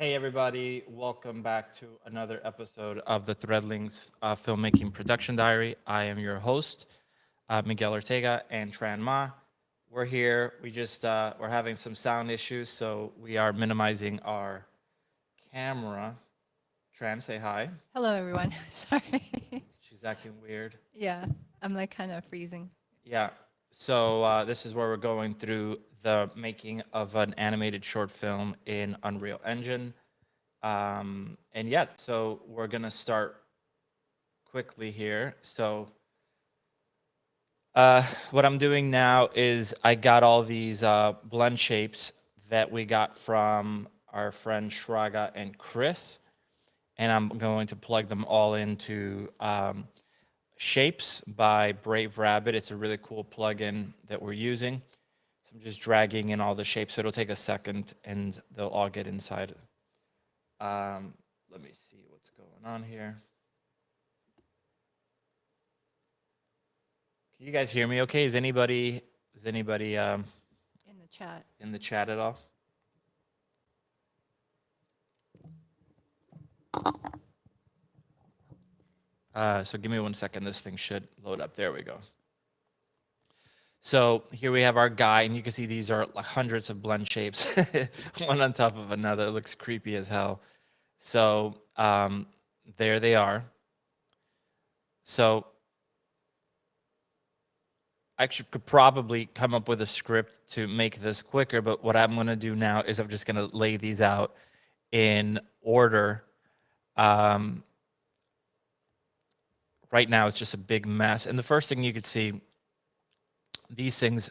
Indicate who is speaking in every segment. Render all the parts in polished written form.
Speaker 1: Hey everybody, welcome back to another episode of the Threadlings Filmmaking Production Diary. I am your host, Miguel Ortega and Tran Ma. We're here, we're having some sound issues, so we are minimizing our camera. Tran, say hi.
Speaker 2: Hello, everyone. Sorry.
Speaker 1: She's acting weird.
Speaker 2: Yeah, I'm like kind of freezing.
Speaker 1: Yeah, so this is where we're going through the making of an animated short film in Unreal Engine. And yeah, so we're gonna start quickly here. So what I'm doing now is I got all these blend shapes that we got from our friend Shraga and Chris, and I'm going to plug them all into Shapes by Brave Rabbit. It's a really cool plugin that we're using. So I'm just dragging in all the shapes, so it'll take a second and they'll all get inside. Let me see what's going on here. Can you guys hear me okay? Is anybody in the chat at all? So give me 1 second. This thing should load up. There we go. So here we have our guy, and you can see these are like hundreds of blend shapes, one on top of another. It looks creepy as hell. So there they are. So I could probably come up with a script to make this quicker, but what I'm going to do now is I'm just going to lay these out in order right now it's just a big mess. And the first thing you could see, these things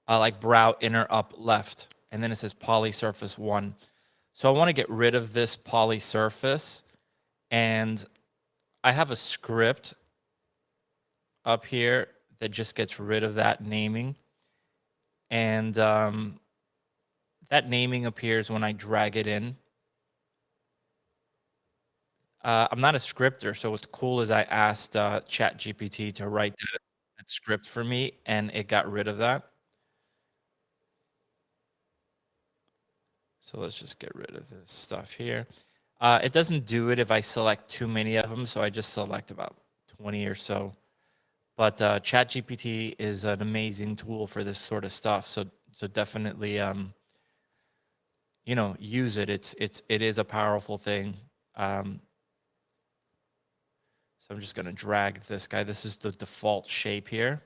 Speaker 1: like brow inner up left, and then it says poly surface 1. So I want to get rid of this poly surface, and I have a script up here that just gets rid of that naming. And that naming appears when I drag it in. I'm not a scripter, so what's cool is I asked ChatGPT to write that script for me, and it got rid of that. So let's just get rid of this stuff here. It doesn't do it if I select too many of them, so I just select about 20 or so. But ChatGPT is an amazing tool for this sort of stuff. So definitely, you know, use it. It is a powerful thing. So I'm just gonna drag this guy. This is the default shape here.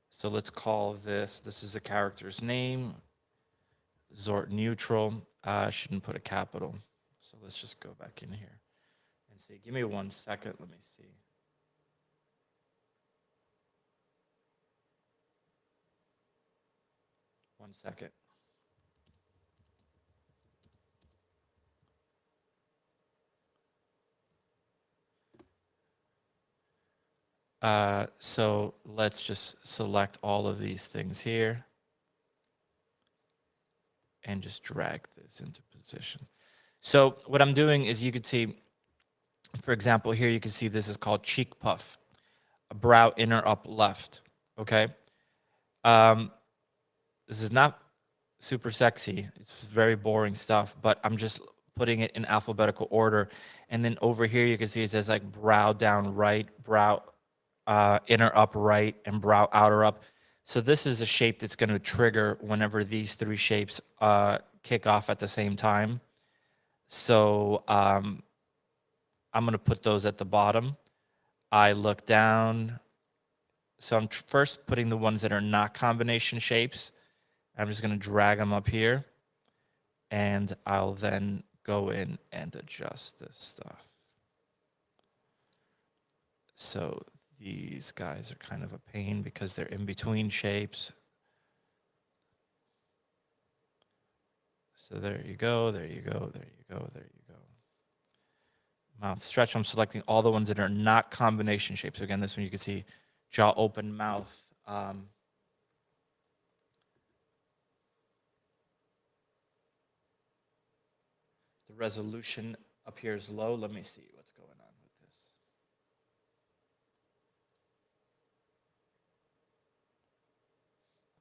Speaker 1: So let's call this is a character's name. Zort neutral. Shouldn't put a capital. So let's just go back in here and see. Give me 1 second. Let me see. One second. So let's just select all of these things here and just drag this into position. So what I'm doing is you could see, for example, here you can see this is called cheek puff, a brow inner up left, okay? This is not super sexy. It's very boring stuff, but I'm just putting it in alphabetical order. And then over here you can see it says like brow down right, brow inner up right, and brow outer up. So this is a shape that's going to trigger whenever these 3 shapes kick off at the same time. So I'm going to put those at the bottom. I look down. So I'm first putting the ones that are not combination shapes. I'm just going to drag them up here. And I'll then go in and adjust this stuff. So these guys are kind of a pain because they're in between shapes. So there you go, there you go, there you go, there you go. Mouth stretch, I'm selecting all the ones that are not combination shapes. So again, this one you can see jaw open, mouth. The resolution appears low. Let me see what's going on with this.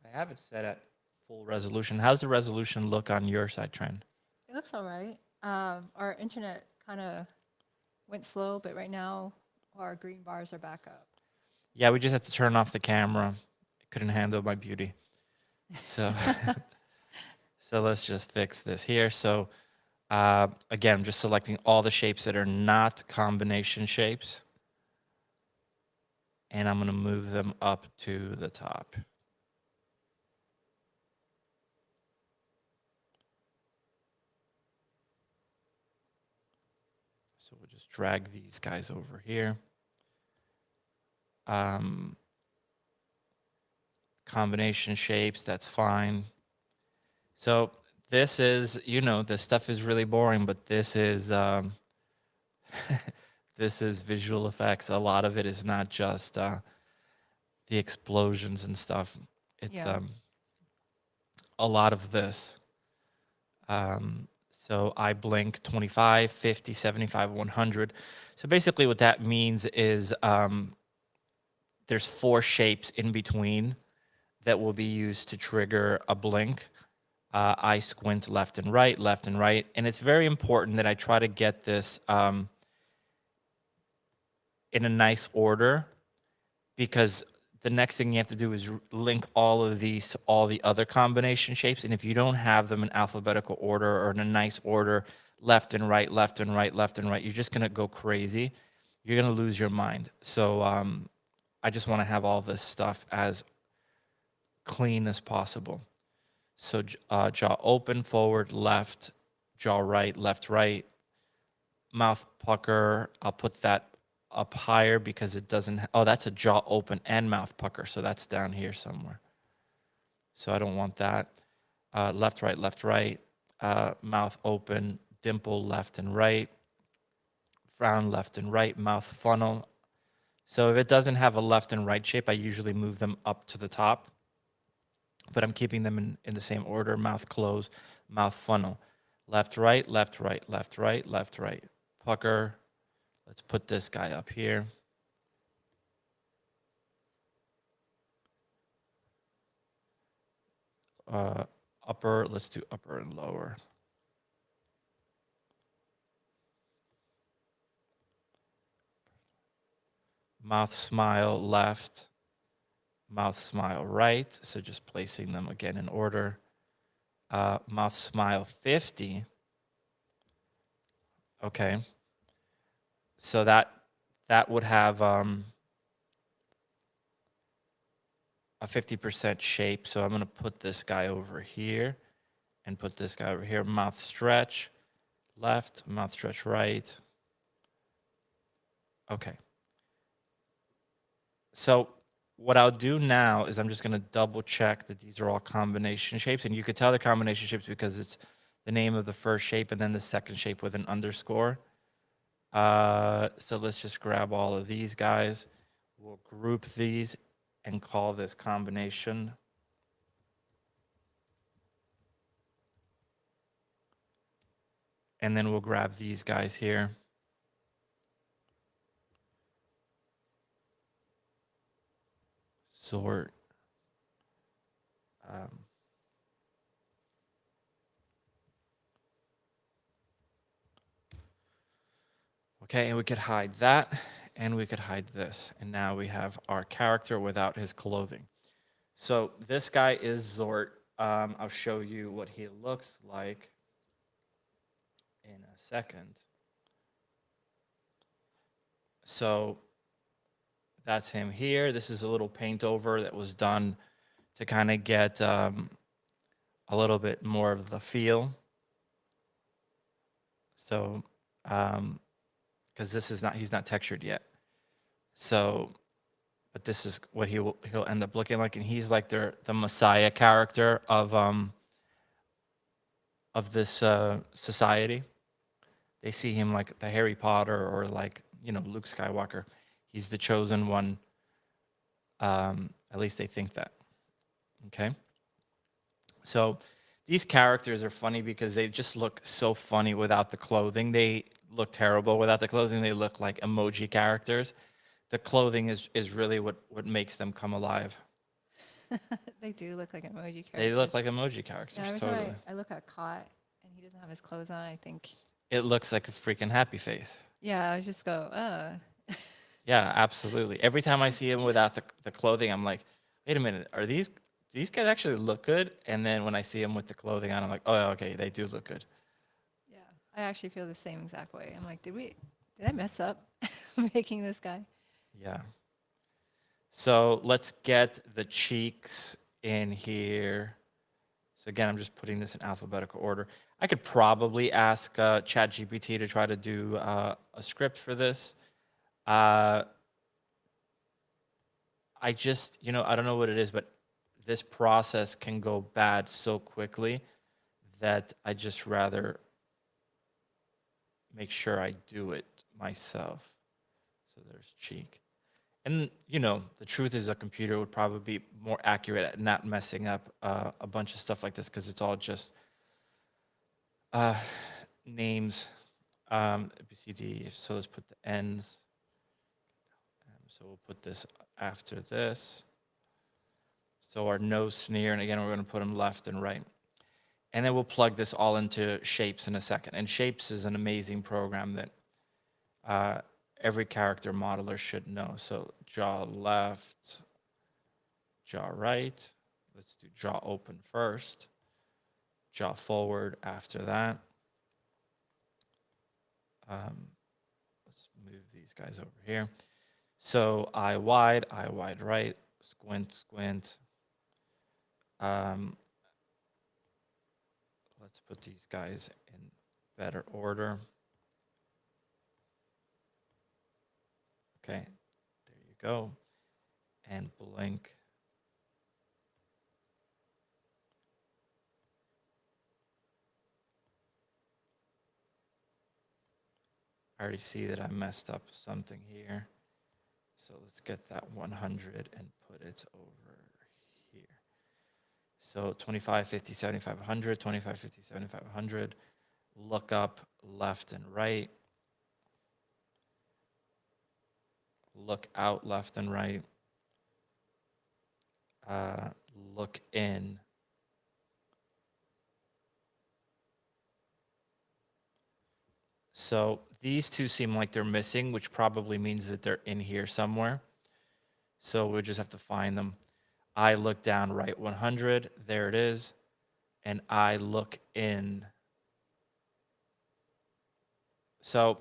Speaker 1: I have it set at full resolution. How's the resolution look on your side, Tran?
Speaker 2: It looks all right. Our internet kind of went slow, but right now our green bars are back up.
Speaker 1: Yeah, we just had to turn off the camera. It couldn't handle my beauty. So, so let's just fix this here. So again, I'm just selecting all the shapes that are not combination shapes. And I'm going to move them up to the top. So we'll just drag these guys over here. Combination shapes, that's fine. So this is, you know, this stuff is really boring, but this is this is visual effects. A lot of it is not just the explosions and stuff. It's a lot of this. So I blink 25, 50, 75, 100. So basically what that means is there's 4 shapes in between that will be used to trigger a blink. I squint left and right. And it's very important that I try to get this in a nice order, because the next thing you have to do is link all of these to all the other combination shapes. And if you don't have them in alphabetical order or in a nice order, left and right, you're just going to go crazy. You're going to lose your mind. So I just want to have all this stuff as clean as possible. So jaw open, forward, left, jaw right, left, right, mouth pucker. I'll put that up higher because it doesn't, oh, that's a jaw open and mouth pucker. So that's down here somewhere. So I don't want that. Left, right, mouth open, dimple left and right, frown left and right, mouth funnel. So if it doesn't have a left and right shape, I usually move them up to the top, but I'm keeping them in the same order: mouth close, mouth funnel, left, right, left, right, left, right, left, right, pucker. Let's put this guy up here. Upper, let's do upper and lower. Mouth smile left, mouth smile right. So just placing them again in order. Mouth smile 50. Okay. So that would have a 50% shape. So I'm going to put this guy over here and put this guy over here. Mouth stretch left, mouth stretch right. Okay. So what I'll do now is I'm just going to double check that these are all combination shapes. And you could tell they're combination shapes because it's the name of the first shape and then the second shape with an underscore. So let's just grab all of these guys. We'll group these and call this combination. And then we'll grab these guys here. Sort. Okay, and we could hide that, and we could hide this. And now we have our character without his clothing. So this guy is Zort. I'll show you what he looks like in a second. So that's him here. This is a little paint over that was done to kind of get a little bit more of the feel. So, because this is not, he's not textured yet. So, but this is what he'll end up looking like, and he's like the Messiah character of this society. They see him like the Harry Potter or like, you know, Luke Skywalker. He's the chosen one. At least they think that. Okay. So these characters are funny because they just look so funny without the clothing. They look terrible without the clothing. They look like emoji characters. The clothing is really what makes them come alive.
Speaker 2: They do look like emoji characters.
Speaker 1: They look like emoji characters,
Speaker 2: every
Speaker 1: totally.
Speaker 2: time I look at Cot and he doesn't have his clothes on, I think,
Speaker 1: It looks like a freaking happy face.
Speaker 2: yeah, I just go,
Speaker 1: Yeah, absolutely. Every time I see him without the clothing, I'm like, wait a minute, are these guys actually look good? And then when I see him with the clothing on, I'm like, oh, okay, they do look good.
Speaker 2: yeah. I actually feel the same exact way. I'm like, did I mess up making this guy?
Speaker 1: Yeah. So let's get the cheeks in here. So again, I'm just putting this in alphabetical order. I could probably ask ChatGPT to try to do a script for this. I just, you know, I don't know what it is, but this process can go bad so quickly that I just rather make sure I do it myself. So there's cheek. And, you know, the truth is a computer would probably be more accurate at not messing up a bunch of stuff like this because it's all just names, ABCD. So let's put the N's. So we'll put this after this. So our nose sneer, and again, we're going to put them left and right. And then we'll plug this all into Shapes in a second. And Shapes is an amazing program that every character modeler should know. So jaw left, jaw right. Let's do jaw open first. Jaw forward after that. Let's move these guys over here. So eye wide right, squint, squint. Let's put these guys in better order. Okay, there you go. And blink. I already see that I messed up something here. So let's get that 100 and put it over here. So 25, 50, 75, 100, 25, 50, 75, 100. Look up left and right. Look out left and right. Look in. So these two seem like they're missing, which probably means that they're in here somewhere. So we just have to find them. I look down right 100. There it is. And I look in. So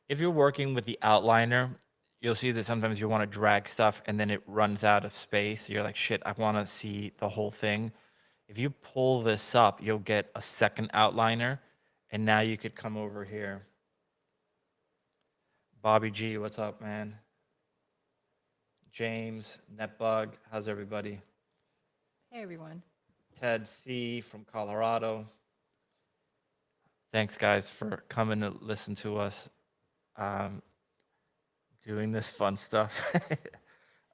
Speaker 1: if you're working with the outliner, you'll see that sometimes you want to drag stuff and then it runs out of space. You're like, shit, I want to see the whole thing. If you pull this up, you'll get a second outliner. And now you could come over here. Bobby G, what's up, man? James, Netbug, how's everybody?
Speaker 2: Hey, everyone.
Speaker 1: Ted C from Colorado. Thanks, guys, for coming to listen to us doing this fun stuff.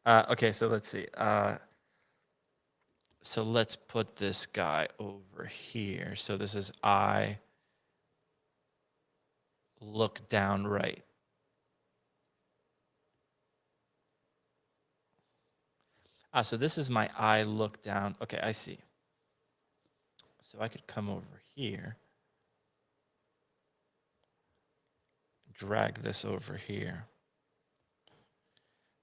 Speaker 1: Okay, so let's see. So let's put this guy over here. So this is I look down right. So this is my I look down. Okay, I see. So I could come over here, drag this over here.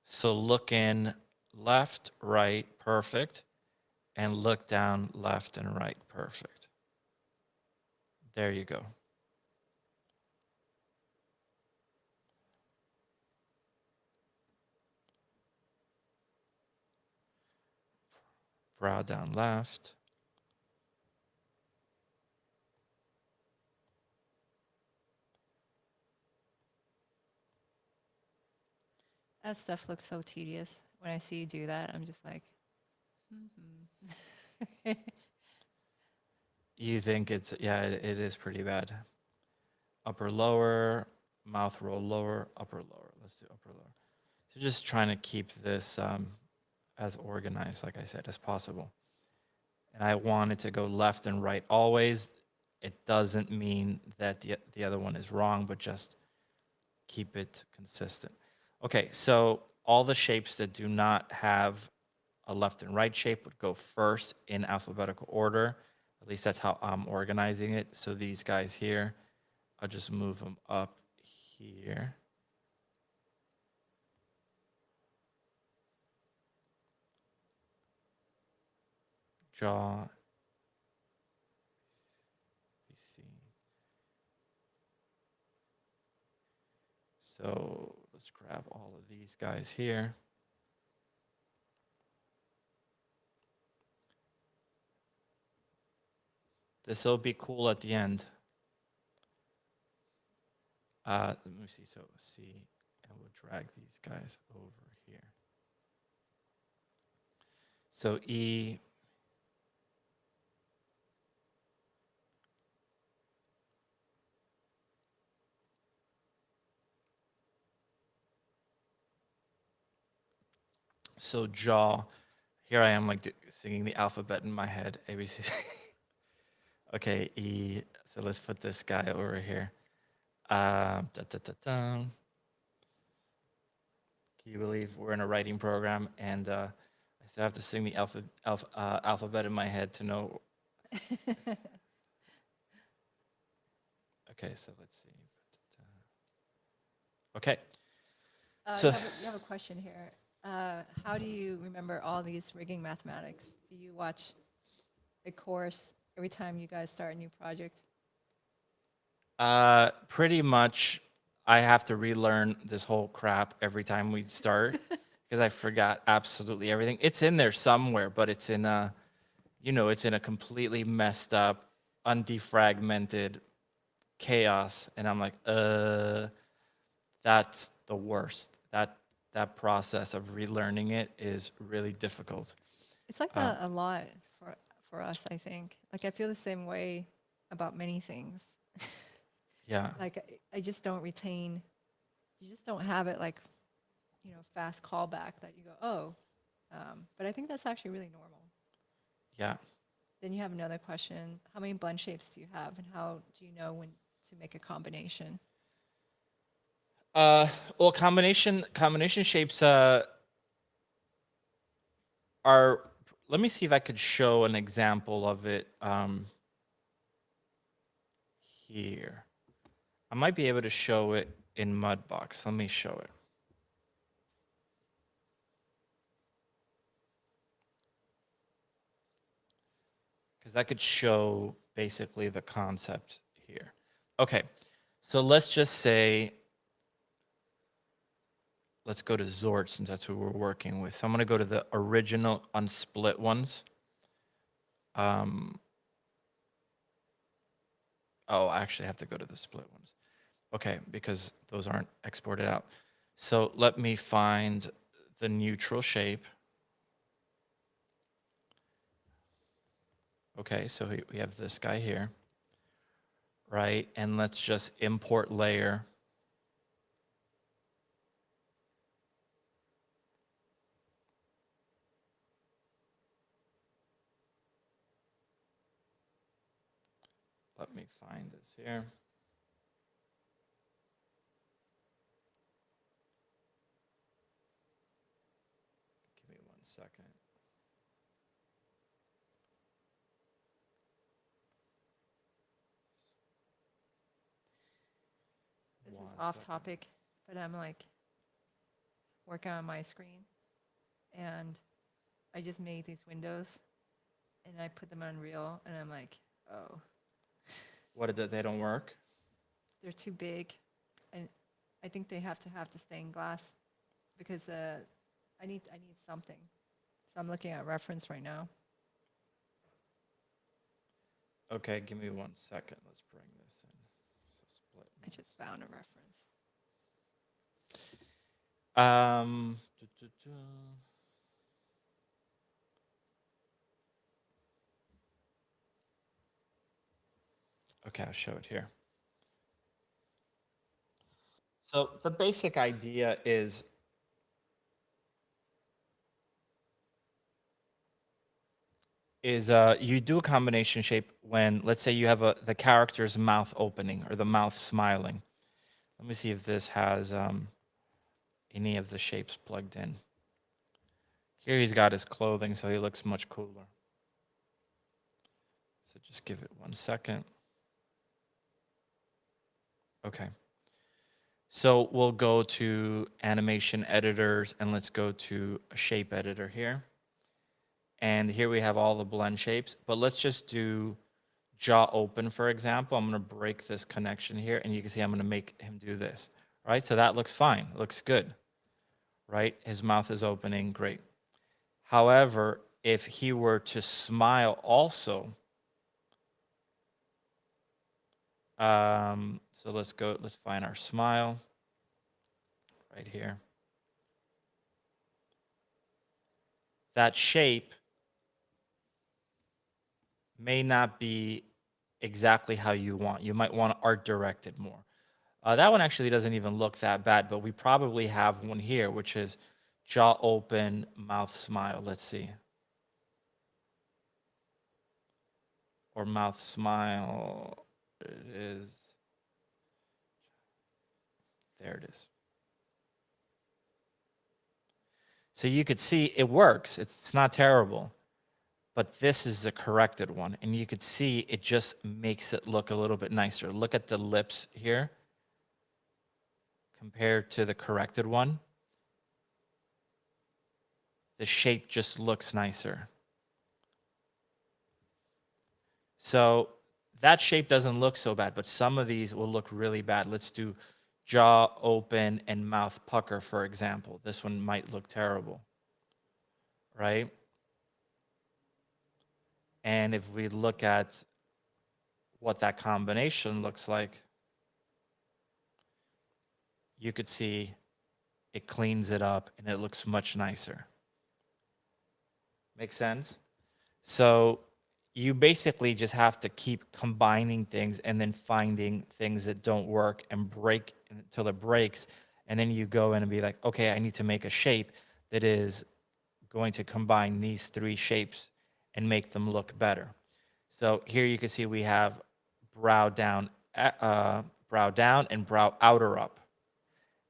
Speaker 1: So look in left, right, perfect. And look down left and right, perfect. There you go. Brow down left.
Speaker 2: That stuff looks so tedious. When I see you do that, I'm just like,
Speaker 1: You think it's, yeah, it is pretty bad. Upper, lower, mouth roll lower, upper, lower. Let's do upper, lower. So just trying to keep this as organized, like I said, as possible. And I want it to go left and right always. It doesn't mean that the other one is wrong, but just keep it consistent. Okay, so all the shapes that do not have a left and right shape would go first in alphabetical order. At least that's how I'm organizing it. So these guys here, I'll just move them up here. Jaw. You see. So let's grab all of these guys here. This will be cool at the end. Let me see. So C, and we'll drag these guys over here. So E. So jaw. Here I am like singing the alphabet in my head. A, B, C. Okay, E. So let's put this guy over here. Da, da, da, da. Can you believe we're in a writing program and I still have to sing the alphabet in my head to know. Okay, so let's see. Okay. So
Speaker 2: you have a question here. How do you remember all these rigging mathematics? Do you watch a course every time you guys start a new project?
Speaker 1: pretty much I have to relearn this whole crap every time we start because I forgot absolutely everything. It's in there somewhere, but it's in a, it's in a completely messed up, undefragmented chaos. And I'm like, that's the worst. that process of relearning it is really difficult.
Speaker 2: It's like that a lot for us, I think. Like I feel the same way about many things.
Speaker 1: Yeah.
Speaker 2: Like I just don't retain. You just don't have it like, fast callback that you go, oh. But I think that's actually really normal.
Speaker 1: Yeah.
Speaker 2: Then you have another question. How many blend shapes do you have, and how do you know when to make a combination?
Speaker 1: Well, combination shapes are. Let me see if I could show an example of it here. I might be able to show it in Mudbox. Let me show it. Because I could show basically the concept here. Okay, so let's just say, let's go to Zord since that's who we're working with. So I'm going to go to the original unsplit ones. Oh, I actually have to go to the split ones. Okay, because those aren't exported out. So let me find the neutral shape. Okay, so we have this guy here, right? And let's just import layer. Let me find this here. Give me 1 second.
Speaker 2: This is off topic, but I'm like working on my screen, and I just made these windows, and I put them on Unreal, and I'm like, oh,
Speaker 1: What did they don't work?
Speaker 2: they're too big, and I think they have to have the stained glass because I need something. So I'm looking at reference right now.
Speaker 1: Okay, give me 1 second. Let's bring this in. So split.
Speaker 2: I just found a reference.
Speaker 1: Um, Okay, I'll show it here. So the basic idea is you do a combination shape when, let's say, you have the character's mouth opening or the mouth smiling. Let me see if this has any of the shapes plugged in. Here he's got his clothing, so he looks much cooler. So just give it 1 second. Okay. So we'll go to animation editors and let's go to a shape editor here. And here we have all the blend shapes, but let's just do jaw open, for example. I'm going to break this connection here, and you can see I'm going to make him do this, right? So that looks fine. It looks good, right? His mouth is opening. Great. However, if he were to smile also, so let's find our smile right here. That shape may not be exactly how you want. You might want to art direct it more. That one actually doesn't even look that bad, but we probably have one here, which is jaw open, mouth smile. Let's see. Or mouth smile. It is. There it is. So you could see it works. It's not terrible. But this is the corrected one. And you could see it just makes it look a little bit nicer. Look at the lips here compared to the corrected one. The shape just looks nicer. So that shape doesn't look so bad, but some of these will look really bad. Let's do jaw open and mouth pucker, for example. This one might look terrible, right? And if we look at what that combination looks like, you could see it cleans it up, and it looks much nicer. Make sense? So you basically just have to keep combining things and then finding things that don't work and break until it breaks. And then you go in and be like, okay, I need to make a shape that is going to combine these three shapes and make them look better. So here you can see we have brow down, brow down and brow outer up.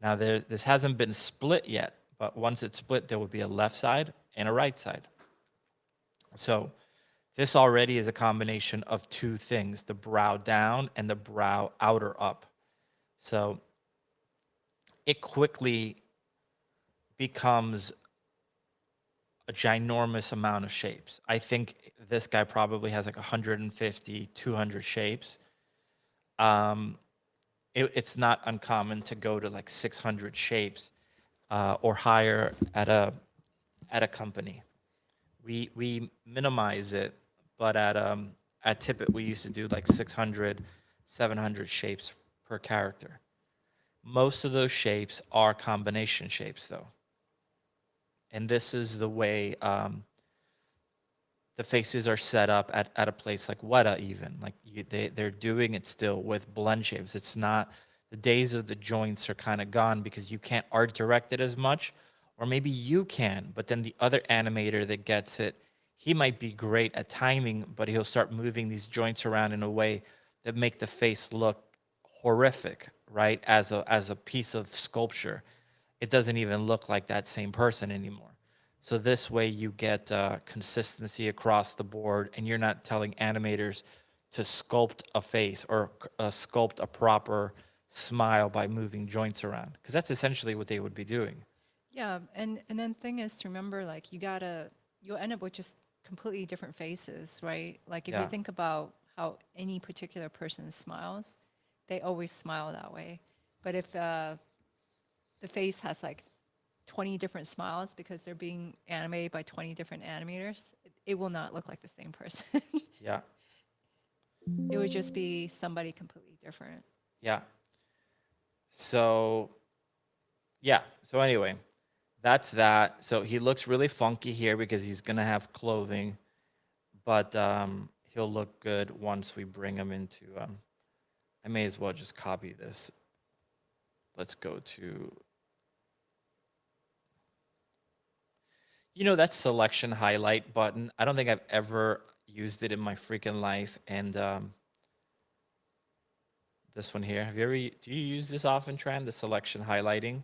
Speaker 1: Now this hasn't been split yet, but once it's split, there will be a left side and a right side. So this already is a combination of two things, the brow down and the brow outer up. So it quickly becomes a ginormous amount of shapes. I think this guy probably has like 150, 200 shapes. It's not uncommon to go to like 600 shapes or higher at a company. We minimize it, but at Tippett we used to do like 600, 700 shapes per character. Most of those shapes are combination shapes, though, and this is the way the faces are set up at a place like Weta. Even like they're doing it still with blend shapes. It's not, the days of the joints are kind of gone because you can't art direct it as much, or maybe you can, but then the other animator that gets it, he might be great at timing, but he'll start moving these joints around in a way that make the face look horrific, right? As a piece of sculpture, it doesn't even look like that same person anymore. So this way you get consistency across the board, and you're not telling animators to sculpt a face or sculpt a proper smile by moving joints around, because that's essentially what they would be doing.
Speaker 2: Yeah, and then thing is to remember, like you'll end up with just completely different faces, right? Like if you
Speaker 1: Yeah.
Speaker 2: think about how any particular person smiles, they always smile that way. But if the face has like 20 different smiles because they're being animated by 20 different animators, it will not look like the same person.
Speaker 1: Yeah.
Speaker 2: It would just be somebody completely different.
Speaker 1: Yeah. So yeah. So anyway, that's that. So he looks really funky here because he's gonna have clothing, but he'll look good once we bring him into. I may as well just copy this. Let's go to. That selection highlight button. I don't think I've ever used it in my freaking life. And this one here, do you use this often, Tran? The selection highlighting?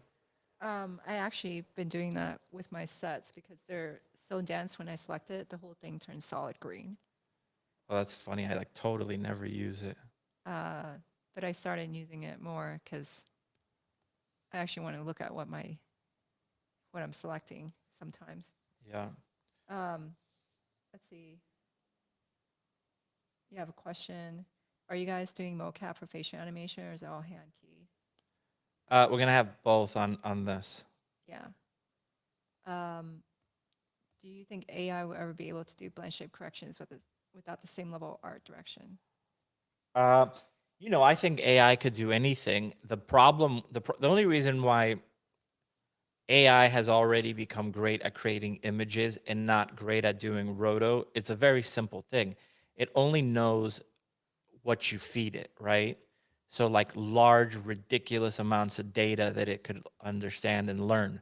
Speaker 2: I actually been doing that with my sets because they're so dense. When I select it, the whole thing turns solid green.
Speaker 1: Oh, that's funny. I like totally never use it.
Speaker 2: But I started using it more because I actually want to look at what I'm selecting sometimes.
Speaker 1: Yeah.
Speaker 2: Let's see. You have a question. Are you guys doing mocap for facial animation, or is it all hand key?
Speaker 1: We're gonna have both on this.
Speaker 2: Yeah. Do you think AI will ever be able to do blend shape corrections without the same level of art direction?
Speaker 1: I think AI could do anything. The problem, the only reason why AI has already become great at creating images and not great at doing roto, it's a very simple thing. It only knows what you feed it, right? So like large, ridiculous amounts of data that it could understand and learn.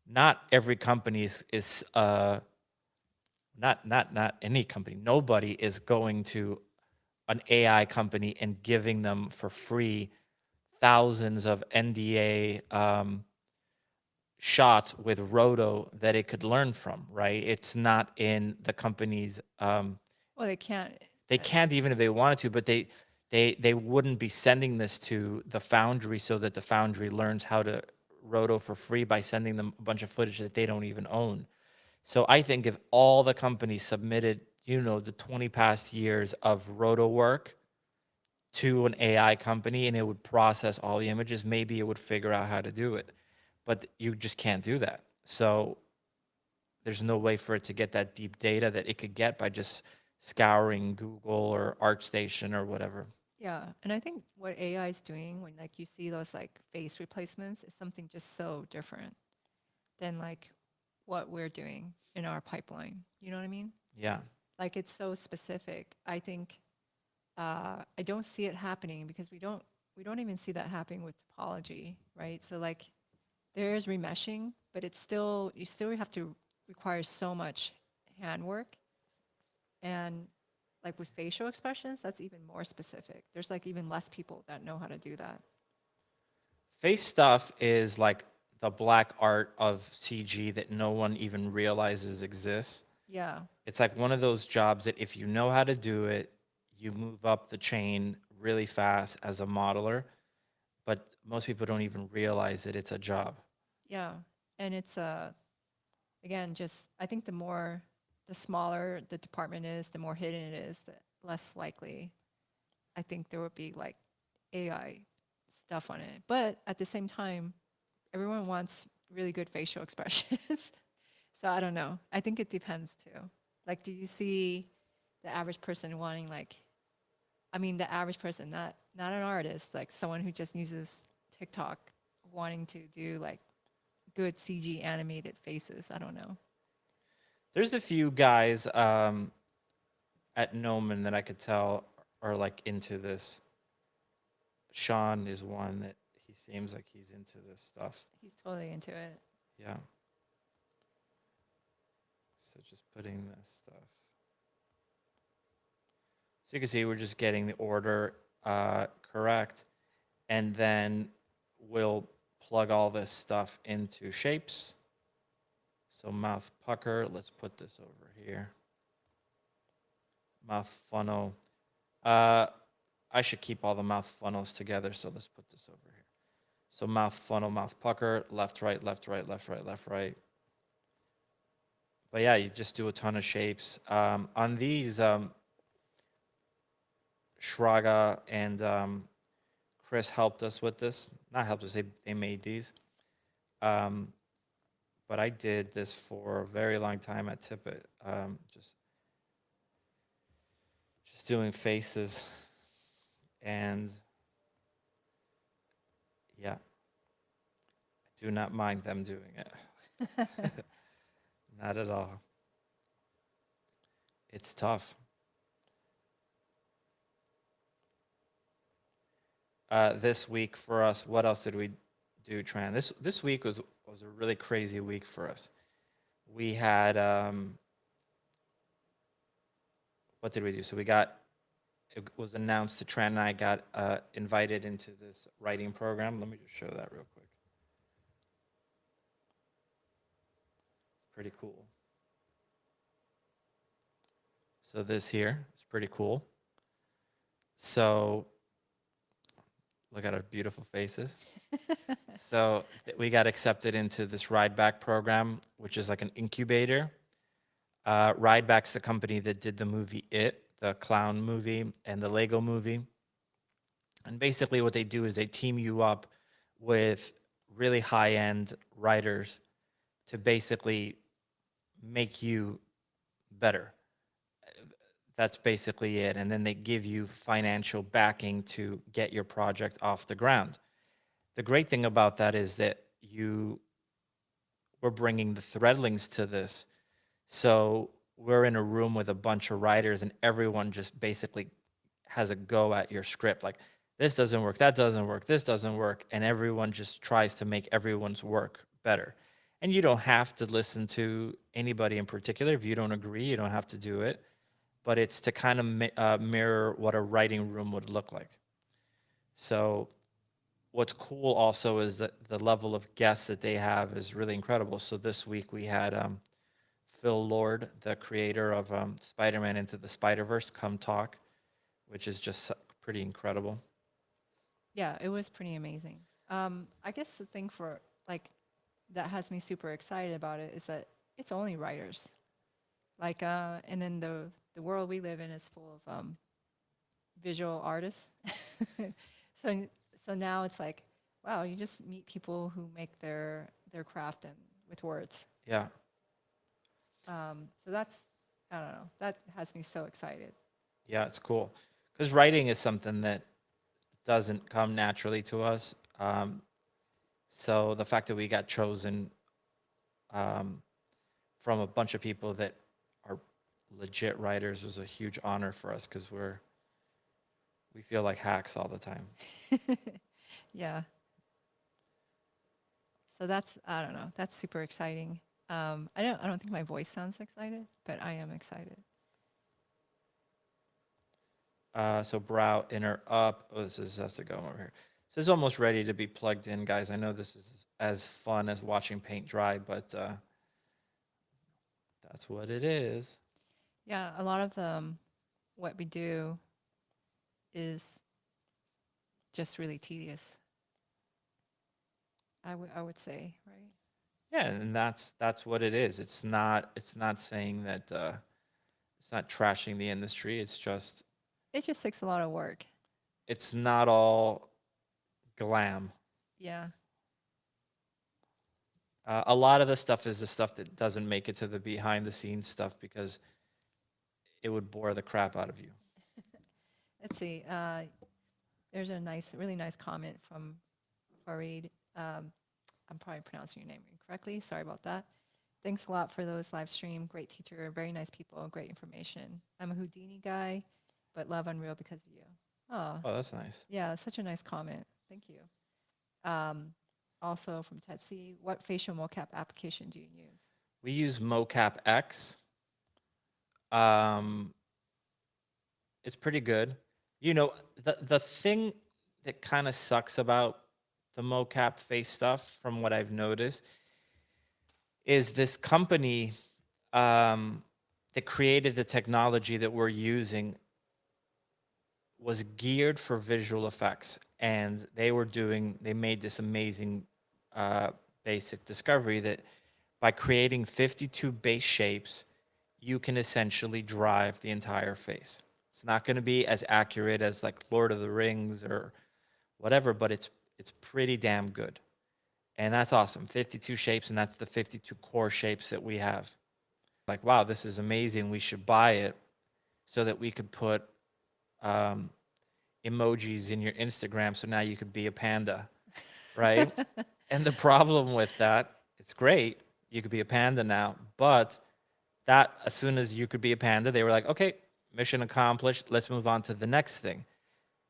Speaker 1: Not every company is not any company. Nobody is going to an AI company and giving them for free thousands of NDA shots with roto that it could learn from, right? It's not in the company's
Speaker 2: Well, they can't.
Speaker 1: they can't, even if they wanted to, but they wouldn't be sending this to the foundry so that the foundry learns how to roto for free by sending them a bunch of footage that they don't even own. So I think if all the companies submitted, the 20 past years of roto work to an AI company and it would process all the images, maybe it would figure out how to do it. But you just can't do that. So there's no way for it to get that deep data that it could get by just scouring Google or ArtStation or whatever.
Speaker 2: Yeah, and I think what AI is doing when like you see those like face replacements is something just so different than like what we're doing in our pipeline. You know what I mean?
Speaker 1: Yeah.
Speaker 2: Like it's so specific. I think I don't see it happening because we don't even see that happening with topology, right? So like there is remeshing, but it's still you still have to require so much handwork. And like with facial expressions, that's even more specific. There's like even less people that know how to do that.
Speaker 1: Face stuff is like the black art of CG that no one even realizes exists.
Speaker 2: Yeah.
Speaker 1: It's like one of those jobs that if you know how to do it, you move up the chain really fast as a modeler, but most people don't even realize that it's a job.
Speaker 2: Yeah. And it's again just I think the smaller the department is, the more hidden it is, the less likely I think there would be like AI stuff on it. But at the same time, everyone wants really good facial expressions. So I don't know. I think it depends too. Like, do you see the average person wanting like, I mean, the average person, not an artist, like someone who just uses TikTok, wanting to do like good CG animated faces. I don't know.
Speaker 1: There's a few guys at Gnomon that I could tell are like into this. Sean is one that he seems like he's into this stuff.
Speaker 2: He's totally into it.
Speaker 1: Yeah. So just putting this stuff. So you can see we're just getting the order correct. And then we'll plug all this stuff into shapes. So mouth pucker, let's put this over here. Mouth funnel. I should keep all the mouth funnels together, so let's put this over here. So mouth funnel, mouth pucker, left, right, left, right, left, right, left, right. But yeah, you just do a ton of shapes. On these, Shraga and Chris helped us with this. Not helped us, they made these. Um, but I did this for a very long time at Tippett. Just doing faces, and yeah, I do not mind them doing it. Not at all. It's tough. This week for us, what else did we do, Tran? This week was a really crazy week for us. We had what did we do? So it was announced that Tran and I got invited into this writing program. Let me just show that real quick. It's pretty cool. So this here is pretty cool. So look at our beautiful faces. So we got accepted into this ride back program, which is like an incubator. Rideback's the company that did the movie It, the clown movie, and the Lego movie. And basically, what they do is they team you up with really high end writers to basically make you better. That's basically it. And then they give you financial backing to get your project off the ground. The great thing about that is that we're bringing the Threadlings to this. So we're in a room with a bunch of writers, and everyone just basically has a go at your script. Like, this doesn't work, that doesn't work, this doesn't work. And everyone just tries to make everyone's work better. And you don't have to listen to anybody in particular. If you don't agree, you don't have to do it. But it's to kind of mirror what a writing room would look like. So what's cool also is that the level of guests that they have is really incredible. So this week we had Phil Lord, the creator of Spider-Man Into the Spider-Verse, come talk, which is just pretty incredible.
Speaker 2: Yeah, it was pretty amazing. I guess the thing for like that has me super excited about it is that it's only writers. Like, and then the world we live in is full of visual artists. so so now it's like, wow, you just meet people who make their craft and with words.
Speaker 1: Yeah.
Speaker 2: So that's I don't know. That has me so excited.
Speaker 1: Yeah, it's cool. because writing is something that doesn't come naturally to us. So the fact that we got chosen um, from a bunch of people that are legit writers was a huge honor for us because we feel like hacks all the time.
Speaker 2: Yeah. So that's, I don't know, that's super exciting. I don't think my voice sounds excited, but I am excited.
Speaker 1: So brow inner up. Oh, this has to go over here. So it's almost ready to be plugged in, guys. I know this is as fun as watching paint dry, but that's what it is.
Speaker 2: Yeah, a lot of what we do is just really tedious. I would say, right?
Speaker 1: Yeah, and that's what it is. It's not saying that it's not trashing the industry. It's just
Speaker 2: It just takes a lot of work.
Speaker 1: it's not all glam.
Speaker 2: Yeah.
Speaker 1: A lot of the stuff is the stuff that doesn't make it to the behind the scenes stuff because it would bore the crap out of you.
Speaker 2: Let's see. There's a really nice comment from Farid. I'm probably pronouncing your name incorrectly. Sorry about that. Thanks a lot for those live stream. Great teacher, very nice people, great information. I'm a Houdini guy, but love Unreal because of you. Oh,
Speaker 1: Oh, that's nice.
Speaker 2: yeah, such a nice comment. Thank you. Also from Tetsi, what facial mocap application do you use?
Speaker 1: We use mocap X. Um, it's pretty good. You know, the thing that kind of sucks about the mocap face stuff, from what I've noticed, is this company that created the technology that we're using was geared for visual effects, and they made this amazing uh, basic discovery that by creating 52 base shapes, you can essentially drive the entire face. It's not going to be as accurate as like Lord of the Rings or whatever, but it's pretty damn good. And that's awesome. 52 shapes, and that's the 52 core shapes that we have. Like, wow, this is amazing. We should buy it so that we could put um, emojis in your Instagram. So now you could be a panda, right? And the problem with that, it's great. You could be a panda now, but that as soon as you could be a panda, they were like, okay, mission accomplished. Let's move on to the next thing.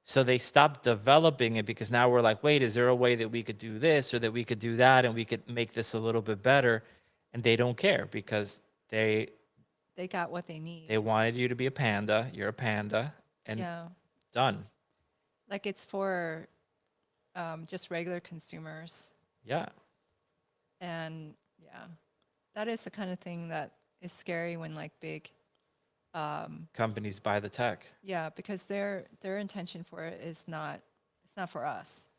Speaker 1: So they stopped developing it because now we're like, wait, is there a way that we could do this or that we could do that and we could make this a little bit better? And they don't care because
Speaker 2: They got what they need.
Speaker 1: they wanted you to be a panda. You're a panda, and
Speaker 2: Yeah.
Speaker 1: done.
Speaker 2: Like it's for just regular consumers.
Speaker 1: Yeah.
Speaker 2: And yeah, that is the kind of thing that is scary when like big,
Speaker 1: Companies buy the tech.
Speaker 2: yeah, because their intention for it is not, it's not for us.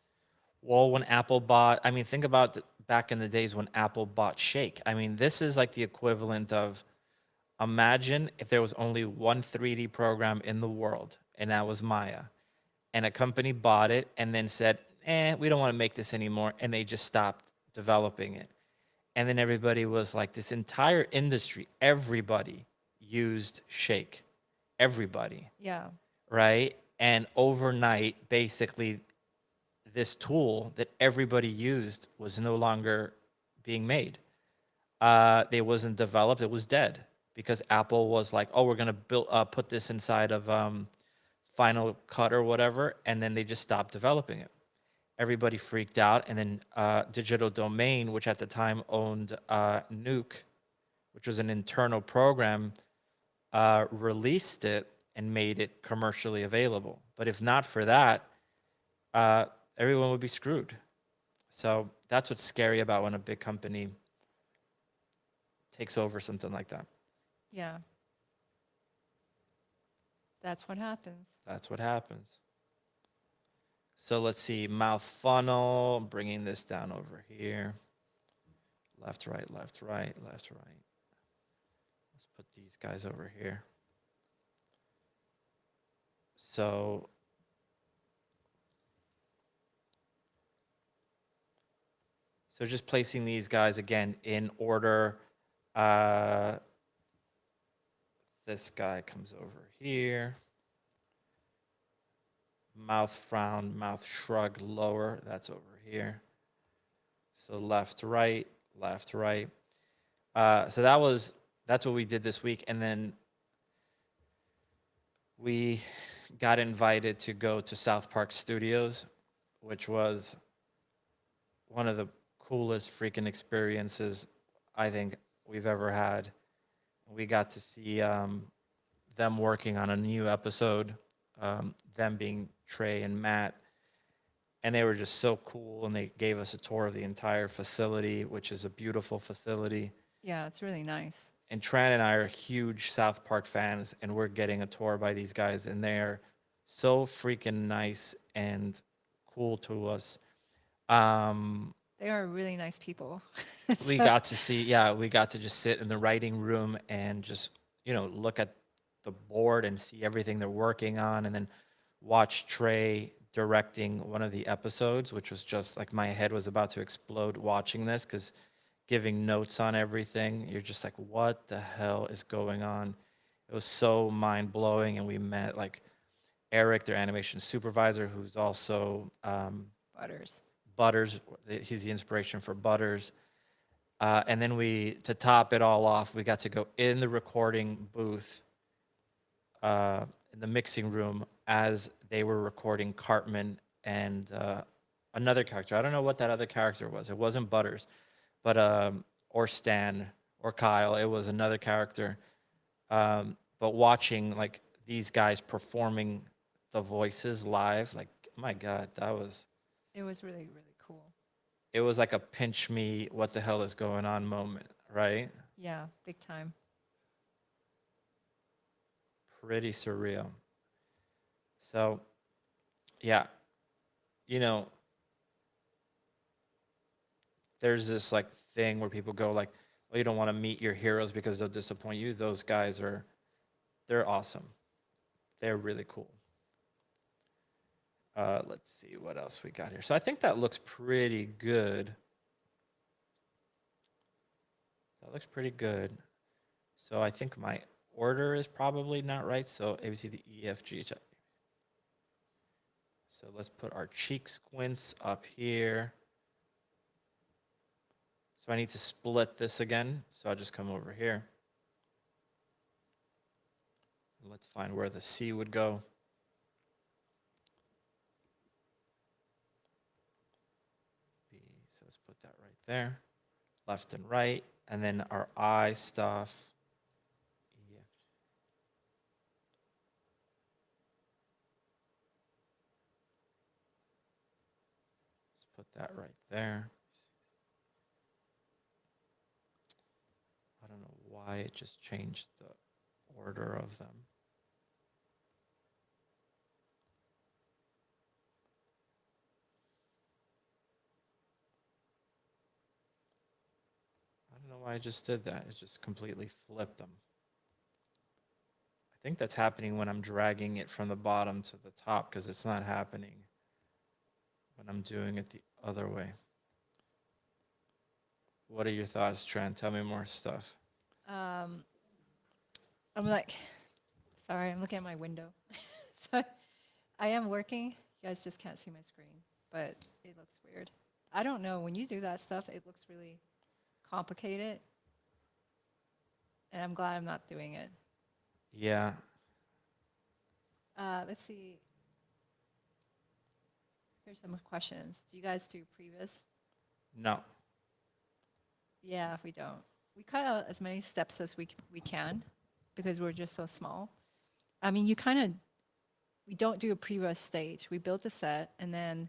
Speaker 1: Well, when Apple bought, I mean, think about back in the days when Apple bought Shake. I mean, this is like the equivalent of imagine if there was only one 3D program in the world, and that was Maya. And a company bought it and then said, we don't want to make this anymore. And they just stopped developing it. And then everybody was like, this entire industry, everybody used Shake. Everybody,
Speaker 2: Yeah.
Speaker 1: right? And overnight, basically, this tool that everybody used was no longer being made. It wasn't developed; it was dead because Apple was like, "Oh, we're gonna put this inside of Final Cut or whatever," and then they just stopped developing it. Everybody freaked out, and then Digital Domain, which at the time owned Nuke, which was an internal program, released it and made it commercially available. But if not for that, uh, everyone would be screwed. So that's what's scary about when a big company takes over something like that.
Speaker 2: Yeah. That's what happens.
Speaker 1: That's what happens. So let's see, mouth funnel. I'm bringing this down over here. Left, right, left, right, left, right. Let's put these guys over here. So just placing these guys again in order. This guy comes over here. mouth frown, mouth shrug, lower. That's over here. So left, right, left, right. So that's what we did this week, and then we got invited to go to South Park Studios, which was one of the coolest freaking experiences I think we've ever had. We got to see them working on a new episode, them being Trey and Matt, and they were just so cool. And they gave us a tour of the entire facility, which is a beautiful facility.
Speaker 2: Yeah, it's really nice.
Speaker 1: And Tran and I are huge South Park fans, and we're getting a tour by these guys, and they're so freaking nice and cool to us.
Speaker 2: They are really nice people.
Speaker 1: We
Speaker 2: So-
Speaker 1: got to see, yeah, we got to just sit in the writing room and just, look at the board and see everything they're working on, and then watch Trey directing one of the episodes, which was just like my head was about to explode watching this because giving notes on everything, you're just like, what the hell is going on? It was so mind blowing. And we met like Eric, their animation supervisor, who's also
Speaker 2: Butters.
Speaker 1: Butters. He's the inspiration for Butters. And then to top it all off, we got to go in the recording booth, in the mixing room, as they were recording Cartman and another character. I don't know what that other character was. It wasn't Butters, but or Stan or Kyle. It was another character. But watching like these guys performing the voices live, like, my God,
Speaker 2: It was really, really cool.
Speaker 1: it was like a pinch me, what the hell is going on moment, right?
Speaker 2: Yeah, big time.
Speaker 1: Pretty surreal. So, yeah, you know, there's this like thing where people go like, well, you don't want to meet your heroes because they'll disappoint you. Those guys they're awesome. They're really cool. Let's see what else we got here. So I think that looks pretty good. That looks pretty good. So I think my order is probably not right. So ABC, the EFG. So let's put our cheek squints up here. So I need to split this again. So I'll just come over here. Let's find where the C would go. B, so let's put that right there. Left and right. And then our I stuff. E, F, let's put that right there. I don't know why it just changed the order of them. I don't know why I just did that. It just completely flipped them. I think that's happening when I'm dragging it from the bottom to the top because it's not happening when I'm doing it the other way. What are your thoughts, Tran? Tell me more stuff.
Speaker 2: I'm like, sorry, I'm looking at my window. So I am working. You guys just can't see my screen, but it looks weird. I don't know. When you do that stuff, it looks really complicated. And I'm glad I'm not doing it.
Speaker 1: Yeah.
Speaker 2: Let's see. Here's some questions. Do you guys do previs?
Speaker 1: No.
Speaker 2: Yeah, we don't. We cut out as many steps as we can because we're just so small. I mean, we don't do a previs stage. We build the set, and then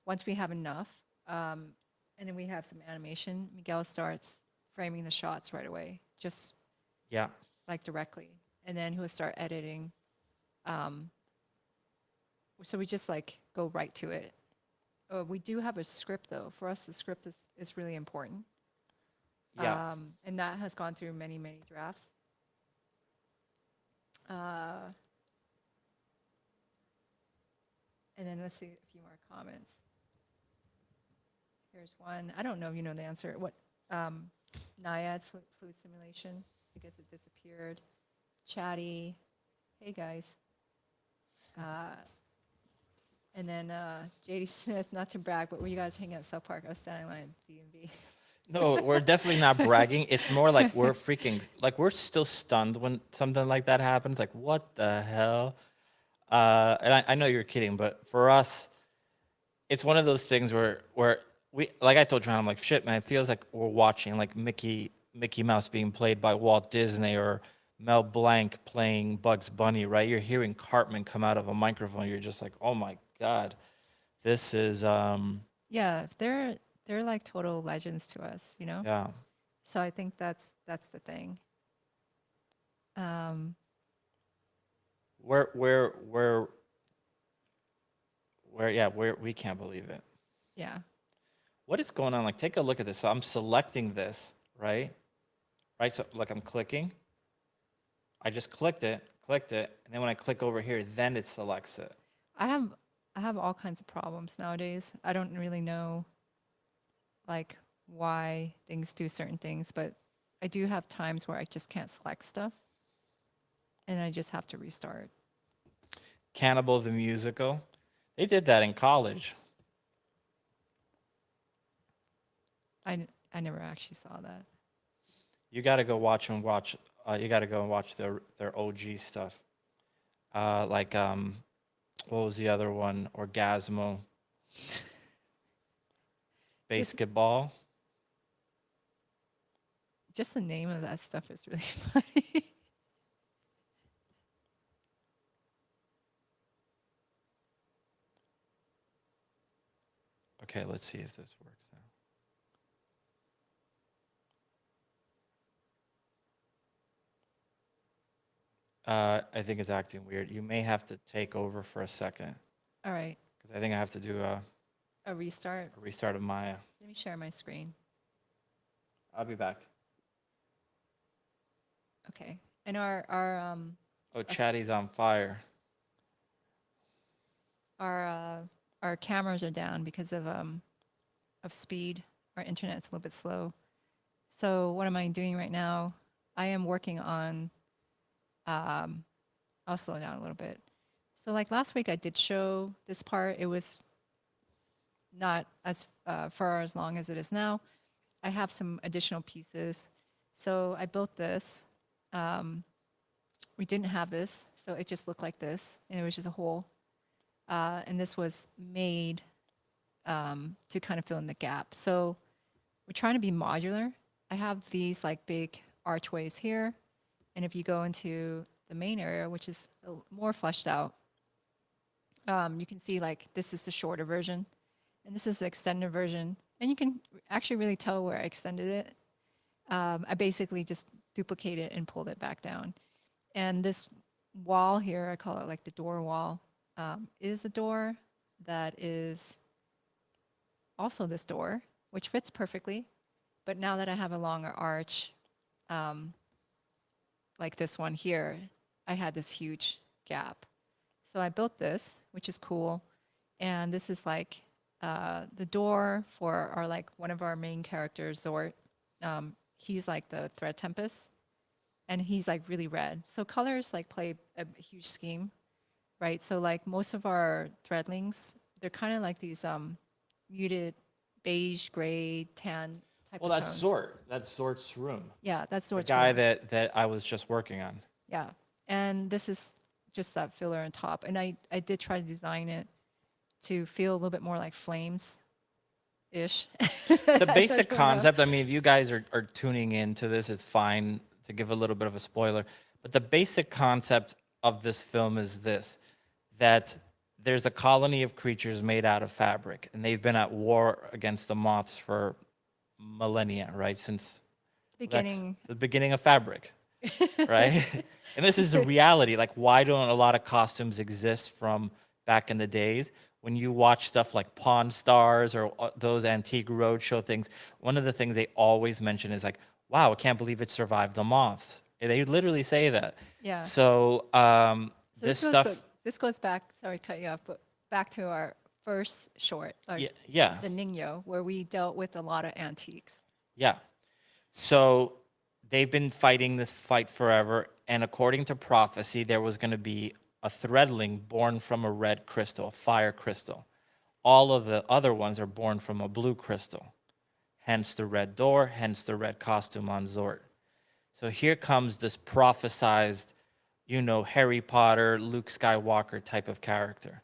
Speaker 2: once we have enough, and then we have some animation, Miguel starts framing the shots right away, just
Speaker 1: Yeah.
Speaker 2: like directly. And then he'll start editing. So we just like go right to it. We do have a script though. For us, the script is really important.
Speaker 1: Yeah.
Speaker 2: And that has gone through many, many drafts. And then let's see a few more comments. Here's one. I don't know if you know the answer. What? Naiad fluid simulation. I guess it disappeared. Chatty. Hey guys. And then JD Smith, not to brag, but when you guys hang out at South Park, I was standing in line at DMV.
Speaker 1: No, we're definitely not bragging. It's more like we're freaking, like we're still stunned when something like that happens. Like, what the hell? And I know you're kidding, but for us, it's one of those things where we, like I told Tran, I'm like, shit, man, it feels like we're watching like Mickey Mouse being played by Walt Disney or Mel Blanc playing Bugs Bunny, right? You're hearing Cartman come out of a microphone. You're just like, oh my god, this is
Speaker 2: Yeah, they're like total legends to us, you know.
Speaker 1: yeah.
Speaker 2: So I think that's the thing.
Speaker 1: We're we're we're yeah, we can't believe it.
Speaker 2: Yeah.
Speaker 1: What is going on? Like, take a look at this. So I'm selecting this, right? Right. So like I'm clicking. I just clicked it, and then when I click over here, then it selects it.
Speaker 2: I have I have all kinds of problems nowadays. I don't really know like why things do certain things, but I do have times where I just can't select stuff and I just have to restart.
Speaker 1: Cannibal the Musical. They did that in college.
Speaker 2: I never actually saw that.
Speaker 1: You got to go watch and watch. You got to go and watch their OG stuff. Like what was the other one? Orgasmo. Basketball.
Speaker 2: Just the name of that stuff is really funny.
Speaker 1: Okay, let's see if this works now. I think it's acting weird. You may have to take over for a second
Speaker 2: All right.
Speaker 1: because I think I have to do
Speaker 2: A restart.
Speaker 1: a restart of Maya.
Speaker 2: Let me share my screen.
Speaker 1: I'll be back.
Speaker 2: Okay. And our
Speaker 1: Oh, Chatty's on fire.
Speaker 2: our cameras are down because of speed. Our internet's a little bit slow. So what am I doing right now? I am working on I'll slow down a little bit. So like last week I did show this part. It was not as far as long as it is now. I have some additional pieces. So I built this. We didn't have this, so it just looked like this, and it was just a hole. And this was made to kind of fill in the gap. So we're trying to be modular. I have these like big archways here, and if you go into the main area, which is more fleshed out, you can see like this is the shorter version, and this is the extended version, and you can actually really tell where I extended it. I basically just duplicated it and pulled it back down. And this wall here, I call it like the door wall, is a door that is also this door, which fits perfectly. But now that I have a longer arch, like this one here, I had this huge gap. So I built this, which is cool. And this is like the door for our like one of our main characters, Zort. He's like the Thread Tempest, and he's like really red. So colors like play a huge scheme, right? So like most of our Threadlings, they're kind of like these muted beige, gray, tan type
Speaker 1: Well,
Speaker 2: of
Speaker 1: that's
Speaker 2: tones.
Speaker 1: Zort. That's Zort's room.
Speaker 2: Yeah, that's
Speaker 1: The
Speaker 2: Zort's
Speaker 1: guy
Speaker 2: room.
Speaker 1: that I was just working on.
Speaker 2: Yeah, and this is just that filler on top. And I did try to design it to feel a little bit more like flames ish.
Speaker 1: The basic concept, I mean, if you guys are tuning into this, it's fine to give a little bit of a spoiler. But the basic concept of this film is this, that there's a colony of creatures made out of fabric, and they've been at war against the moths for millennia, right? Since
Speaker 2: Beginning.
Speaker 1: that's the beginning of fabric, right? And this is a reality. Like, why don't a lot of costumes exist from back in the days? When you watch stuff like Pawn Stars or those antique roadshow things, one of the things they always mention is like, wow, I can't believe it survived the moths. They literally say that.
Speaker 2: Yeah.
Speaker 1: So
Speaker 2: So
Speaker 1: this stuff,
Speaker 2: this goes back, sorry to cut you off, but back to our first short,
Speaker 1: yeah,
Speaker 2: the Ningyo, where we dealt with a lot of antiques.
Speaker 1: yeah. So they've been fighting this fight forever, and according to prophecy, there was going to be a threadling born from a red crystal, a fire crystal. All of the other ones are born from a blue crystal. Hence the red door, hence the red costume on Zort. So here comes this prophesized, Harry Potter, Luke Skywalker type of character,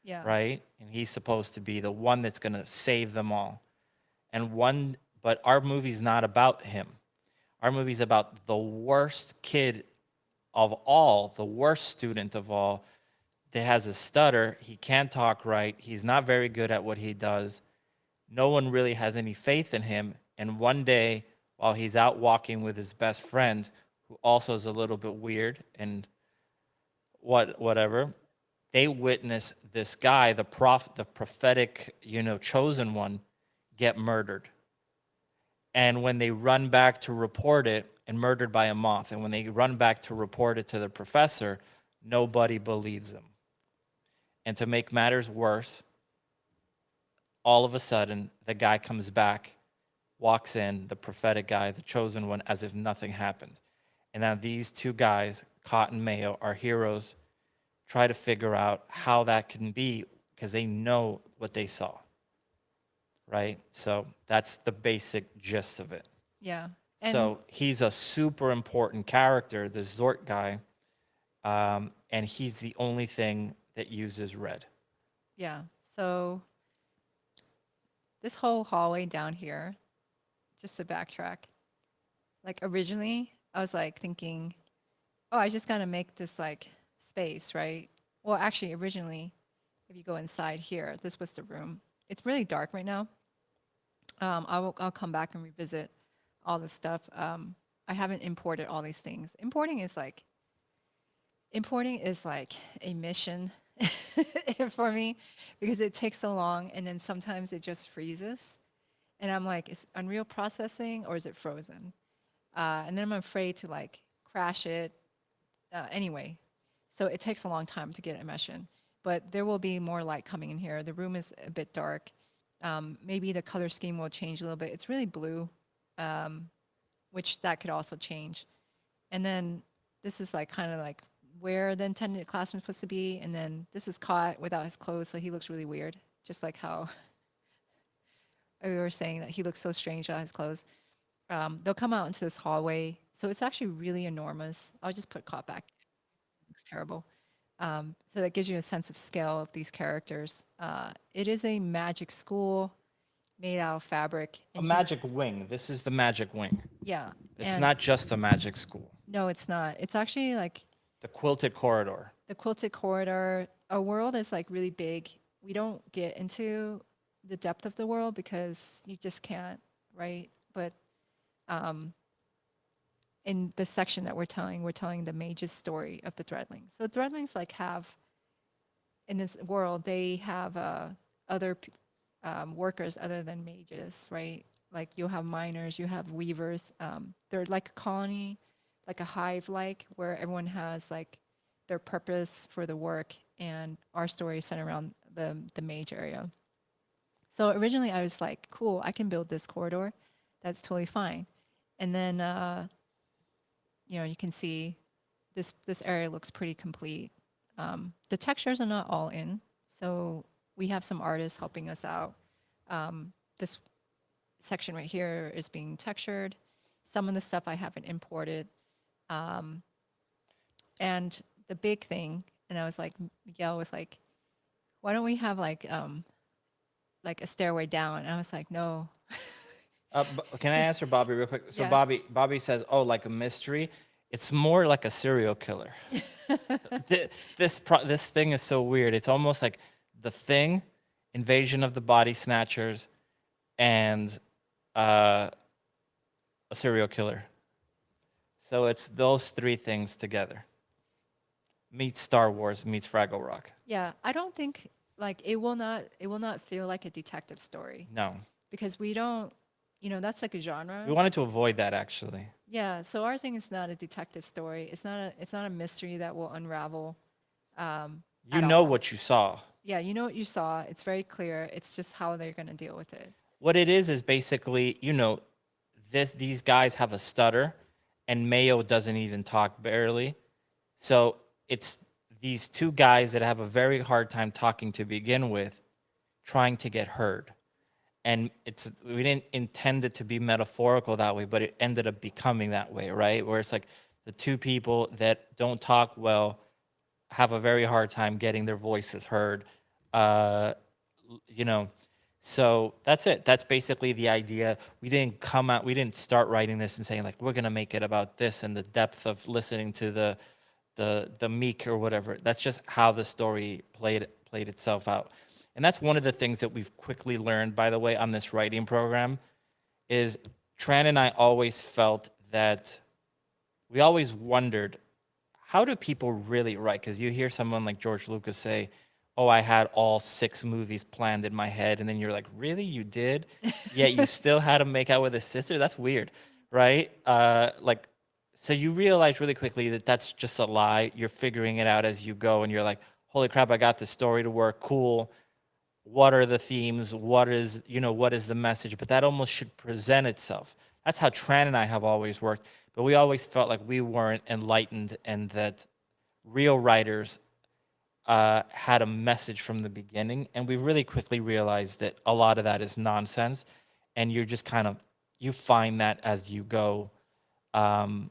Speaker 2: Yeah.
Speaker 1: right? And he's supposed to be the one that's going to save them all. But our movie's not about him. Our movie's about the worst kid of all, the worst student of all, that has a stutter. He can't talk right. He's not very good at what he does. No one really has any faith in him. And one day, while he's out walking with his best friend, who also is a little bit weird and whatever, they witness this guy, the prophetic, chosen one, get murdered. And when they run back to report it, and murdered by a moth, and when they run back to report it to the professor, nobody believes them. And to make matters worse, all of a sudden, the guy comes back, walks in, the prophetic guy, the chosen one, as if nothing happened. And now these two guys, Cott and Mayo, are heroes, try to figure out how that can be because they know what they saw. Right? So that's the basic gist of it.
Speaker 2: Yeah.
Speaker 1: So he's a super important character, the Zort guy, and he's the only thing that uses red.
Speaker 2: Yeah. So this whole hallway down here, just to backtrack, like originally I was like thinking, oh, I just got to make this like space, right? Well, actually, originally, if you go inside here, this was the room. It's really dark right now. I'll come back and revisit all this stuff. I haven't imported all these things. Importing is like a mission for me because it takes so long and then sometimes it just freezes. And I'm like, is Unreal processing or is it frozen? And then I'm afraid to like crash it anyway. So it takes a long time to get a mesh in. But there will be more light coming in here. The room is a bit dark. Maybe the color scheme will change a little bit. It's really blue, which that could also change. And then this is like kind of like where the intended classroom is supposed to be. And then this is Caught without his clothes, so he looks really weird, just like how we were saying that he looks so strange without his clothes. They'll come out into this hallway. So it's actually really enormous. I'll just put Caught back. It looks terrible. So that gives you a sense of scale of these characters. It is a magic school made out of fabric.
Speaker 1: A magic wing. This is the magic wing.
Speaker 2: Yeah.
Speaker 1: It's not just a magic school.
Speaker 2: No, it's not. It's actually like
Speaker 1: the quilted corridor.
Speaker 2: The quilted corridor. Our world is like really big. We don't get into the depth of the world because you just can't, right? But in the section that we're telling the mage's story of the Threadlings. So Threadlings like have, in this world, they have other workers other than mages, right? Like you have miners, you have weavers. They're like a colony, like a hive-like, where everyone has like their purpose for the work. And our story is centered around the mage area. So originally I was like, cool, I can build this corridor. That's totally fine. And then, you can see this area looks pretty complete. The textures are not all in. So we have some artists helping us out. This section right here is being textured. Some of the stuff I haven't imported. And the big thing, and I was like, Miguel was like, why don't we have like a stairway down? And I was like, no.
Speaker 1: Can I answer Bobby real quick? So
Speaker 2: Yeah.
Speaker 1: Bobby says, oh, like a mystery. It's more like a serial killer. This thing is so weird. It's almost like The Thing, Invasion of the Body Snatchers, and a serial killer. So it's those three things together. Meets Star Wars, meets Fraggle Rock.
Speaker 2: Yeah, I don't think like it will not feel like a detective story.
Speaker 1: No.
Speaker 2: Because we don't, that's like a genre.
Speaker 1: We wanted to avoid that actually.
Speaker 2: Yeah, so our thing is not a detective story. It's not a mystery that will unravel.
Speaker 1: You know what you saw.
Speaker 2: Yeah, you know what you saw. It's very clear. It's just how they're going to deal with it.
Speaker 1: What it is basically, these guys have a stutter, and Mayo doesn't even talk barely. So these two guys that have a very hard time talking to begin with, trying to get heard. And we didn't intend it to be metaphorical that way, but it ended up becoming that way, right? Where it's like the two people that don't talk well have a very hard time getting their voices heard. Uh, you know, so that's it. That's basically the idea. We didn't start writing this and saying like we're gonna make it about this and the depth of listening to the meek or whatever. That's just how the story played itself out. And that's one of the things that we've quickly learned, by the way, on this writing program, is Tran and I always felt that we always wondered, how do people really write? Because you hear someone like George Lucas say, "Oh, I had all 6 movies planned in my head," and then you're like, "Really, you did? Yet you still had to make out with his sister? That's weird, right?" So you realize really quickly that that's just a lie. You're figuring it out as you go, and you're like, "Holy crap, I got this story to work. Cool. What are the themes? What is the message?" But that almost should present itself. That's how Tran and I have always worked. But we always felt like we weren't enlightened and that real writers had a message from the beginning. And we really quickly realized that a lot of that is nonsense. And you're just kind of, you find that as you go. Um,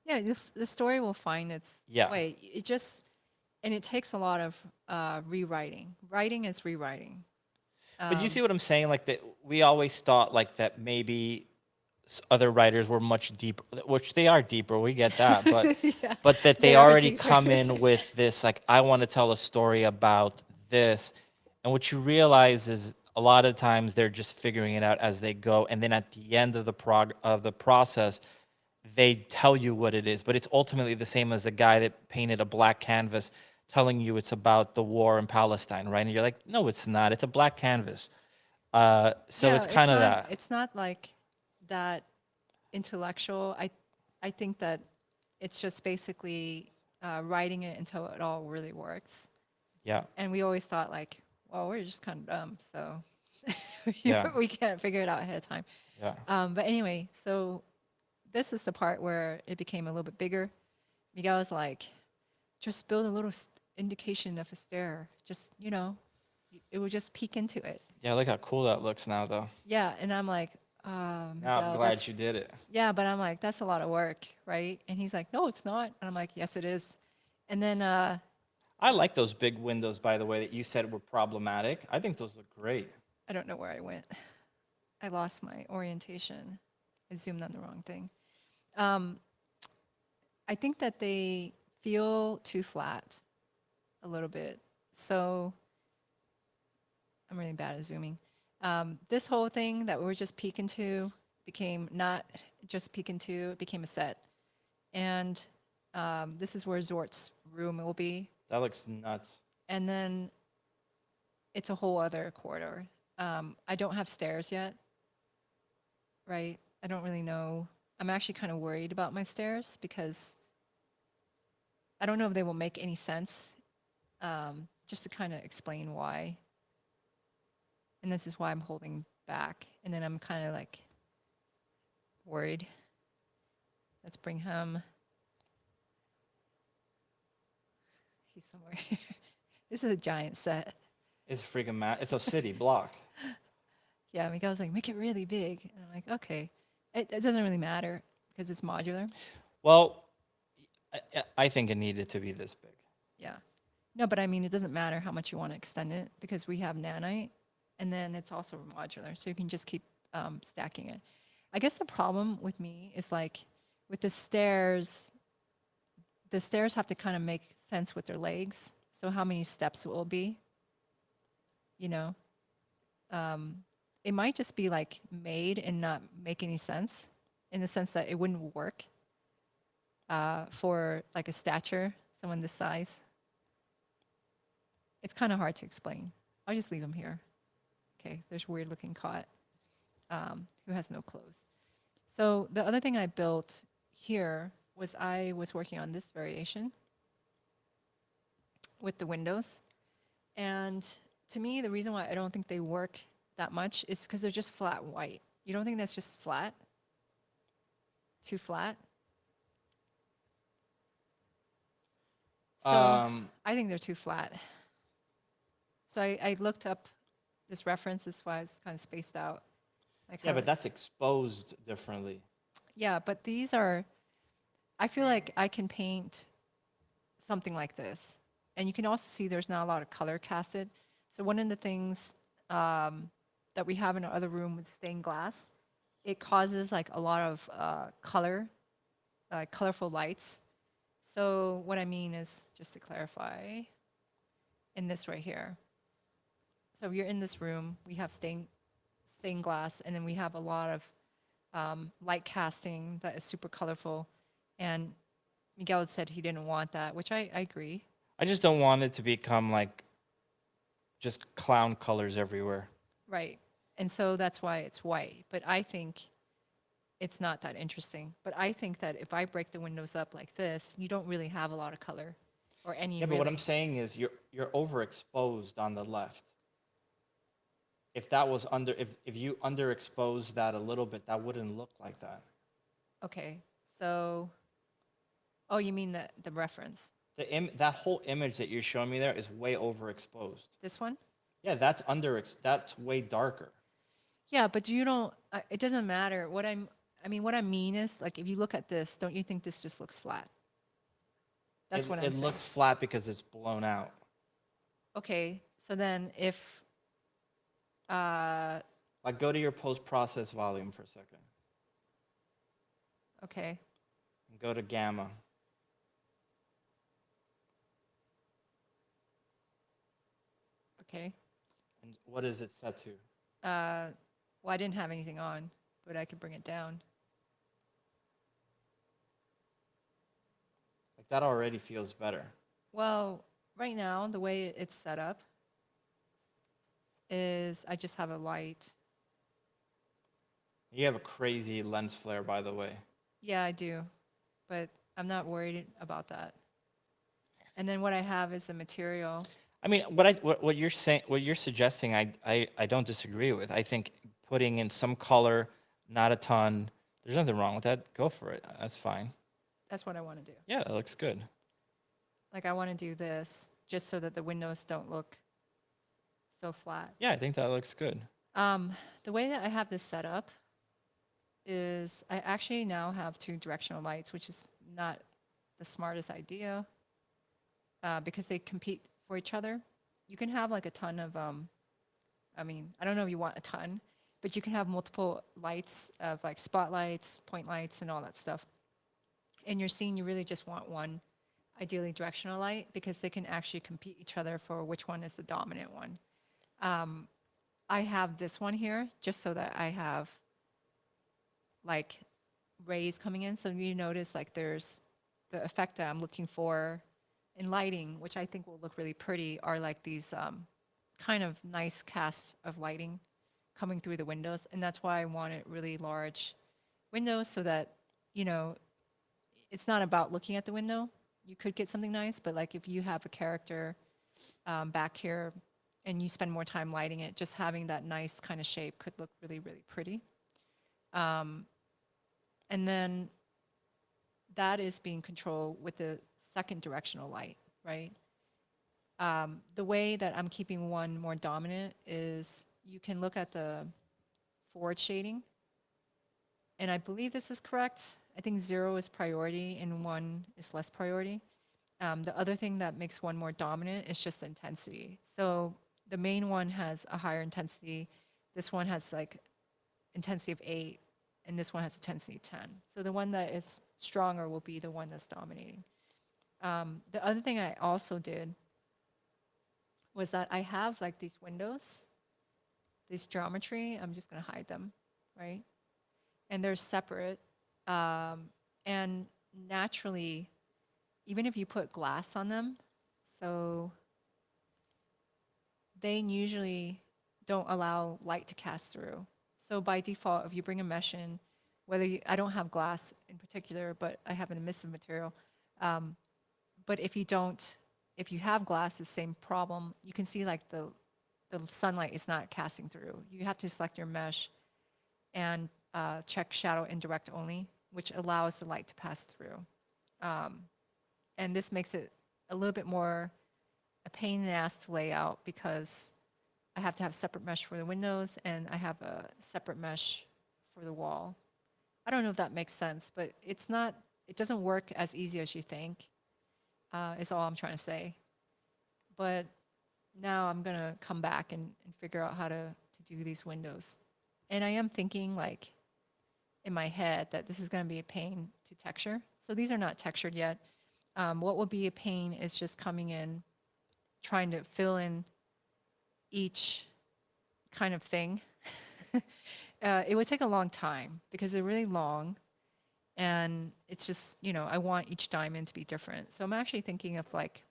Speaker 2: Yeah, the story will find its
Speaker 1: Yeah.
Speaker 2: way. And it takes a lot of rewriting. Writing is rewriting.
Speaker 1: but you see what I'm saying? Like that, we always thought like that maybe other writers were much deeper, which they are deeper. We get that, but
Speaker 2: Yeah,
Speaker 1: but that
Speaker 2: they
Speaker 1: they
Speaker 2: are
Speaker 1: already
Speaker 2: deeper.
Speaker 1: come in with this like, I want to tell a story about this, and what you realize is a lot of times they're just figuring it out as they go, and then at the end of the process, they tell you what it is. But it's ultimately the same as the guy that painted a black canvas telling you it's about the war in Palestine, right? And you're like, no, it's not. It's a black canvas. So it's kind of that.
Speaker 2: It's not like that intellectual. I think that it's just basically writing it until it all really works.
Speaker 1: Yeah.
Speaker 2: And we always thought like, well, we're just kind of dumb, so
Speaker 1: Yeah.
Speaker 2: we can't figure it out ahead of time.
Speaker 1: Yeah.
Speaker 2: But anyway, so this is the part where it became a little bit bigger. Miguel was like, just build a little indication of a stair. Just, it would just peek into it.
Speaker 1: Yeah, look how cool that looks now, though.
Speaker 2: Yeah. And I'm like,
Speaker 1: Now
Speaker 2: Miguel,
Speaker 1: I'm glad you did it.
Speaker 2: yeah, but I'm like, that's a lot of work, right? And he's like, no, it's not. And I'm like, yes, it is. And then
Speaker 1: I like those big windows, by the way, that you said were problematic. I think those look great.
Speaker 2: I don't know where I went. I lost my orientation. I zoomed on the wrong thing. I think that they feel too flat a little bit. So I'm really bad at zooming. This whole thing that we're just peeking to became not just peeking to, it became a set. And this is where Zort's room will be.
Speaker 1: That looks nuts.
Speaker 2: And then it's a whole other corridor. I don't have stairs yet, right? I don't really know. I'm actually kind of worried about my stairs because I don't know if they will make any sense. Just to kind of explain why. And this is why I'm holding back. And then I'm kind of like worried. Let's bring him. He's somewhere here. This is a giant set.
Speaker 1: It's freaking mad. It's a city block.
Speaker 2: Yeah, Miguel's like, make it really big. And I'm like, okay. It doesn't really matter because it's modular.
Speaker 1: Well, I think it needed to be this big.
Speaker 2: Yeah. No, but I mean, it doesn't matter how much you want to extend it because we have nanite and then it's also modular. So you can just keep stacking it. I guess the problem with me is like with the stairs have to kind of make sense with their legs. So how many steps it will be, it might just be like made and not make any sense in the sense that it wouldn't work for like a stature, someone this size. It's kind of hard to explain. I'll just leave him here. Okay, there's weird looking cot who has no clothes. So the other thing I built here was I was working on this variation with the windows. And to me, the reason why I don't think they work that much is because they're just flat white. You don't think that's just flat? Too flat? So
Speaker 1: Um,
Speaker 2: I think they're too flat. So I looked up this reference. That's why I was kind of spaced out. Like
Speaker 1: yeah,
Speaker 2: how
Speaker 1: but that's exposed differently.
Speaker 2: yeah, but these are, I feel like I can paint something like this. And you can also see there's not a lot of color casted. So one of the things that we have in our other room with stained glass, it causes like a lot of colorful lights. So what I mean is, just to clarify, in this right here. So if you're in this room, we have stained glass, and then we have a lot of light casting that is super colorful. And Miguel had said he didn't want that, which I agree.
Speaker 1: I just don't want it to become like just clown colors everywhere.
Speaker 2: Right. And so that's why it's white. But I think it's not that interesting. But I think that if I break the windows up like this, you don't really have a lot of color or any
Speaker 1: Yeah, but what I'm
Speaker 2: really.
Speaker 1: saying is you're overexposed on the left. If that was under if you underexposed that a little bit, that wouldn't look like that.
Speaker 2: Okay. So, oh, you mean the reference?
Speaker 1: That whole image that you're showing me there is way overexposed.
Speaker 2: This one?
Speaker 1: Yeah, that's way darker.
Speaker 2: Yeah, but you don't, it doesn't matter. What I mean is, like, if you look at this, don't you think this just looks flat? That's what I'm
Speaker 1: It
Speaker 2: saying.
Speaker 1: looks flat because it's blown out.
Speaker 2: Okay, so then if, uh,
Speaker 1: Like go to your post process volume for a second.
Speaker 2: okay,
Speaker 1: And go to gamma.
Speaker 2: okay.
Speaker 1: And what is it set to?
Speaker 2: Well, I didn't have anything on, but I could bring it down.
Speaker 1: Like that already feels better.
Speaker 2: Well, right now, the way it's set up is I just have a light.
Speaker 1: You have a crazy lens flare, by the way.
Speaker 2: Yeah, I do, but I'm not worried about that. And then what I have is a material.
Speaker 1: I mean, what you're saying, what you're suggesting, I don't disagree with. I think putting in some color, not a ton. There's nothing wrong with that. Go for it. That's fine.
Speaker 2: That's what I want to do.
Speaker 1: Yeah, that looks good.
Speaker 2: Like I want to do this just so that the windows don't look so flat.
Speaker 1: Yeah, I think that looks good.
Speaker 2: The way that I have this set up is I actually now have two directional lights, which is not the smartest idea because they compete for each other. You can have like a ton of, I don't know if you want a ton, but you can have multiple lights of like spotlights, point lights, and all that stuff. In your scene, you really just want one, ideally directional light, because they can actually compete each other for which one is the dominant one. I have this one here just so that I have like rays coming in. So you notice like there's the effect that I'm looking for in lighting, which I think will look really pretty, are like these kind of nice casts of lighting coming through the windows. And that's why I wanted really large windows so that, you know, it's not about looking at the window. You could get something nice, but like if you have a character back here and you spend more time lighting it, just having that nice kind of shape could look really, really pretty. And then that is being controlled with the second directional light, right? The way that I'm keeping one more dominant is you can look at the forward shading. And I believe this is correct. I think 0 is priority and 1 is less priority. The other thing that makes one more dominant is just intensity. So the main one has a higher intensity. This one has like intensity of 8, and this one has intensity 10. So the one that is stronger will be the one that's dominating. The other thing I also did was that I have like these windows, this geometry. I'm just going to hide them, right? And they're separate. And naturally, even if you put glass on them, so they usually don't allow light to cast through. So by default, if you bring a mesh in, I don't have glass in particular, but I have an emissive material. But if you have glass, the same problem. You can see like the sunlight is not casting through. You have to select your mesh and check shadow indirect only, which allows the light to pass through. And this makes it a little bit more a pain in the ass to lay out because I have to have separate mesh for the windows and I have a separate mesh for the wall. I don't know if that makes sense, but it doesn't work as easy as you think, is all I'm trying to say. But now I'm going to come back and figure out how to do these windows. And I am thinking like in my head that this is going to be a pain to texture. So these are not textured yet. What will be a pain is just coming in, trying to fill in each kind of thing. It would take a long time because they're really long. And it's just, I want each diamond to be different. So I'm actually thinking of like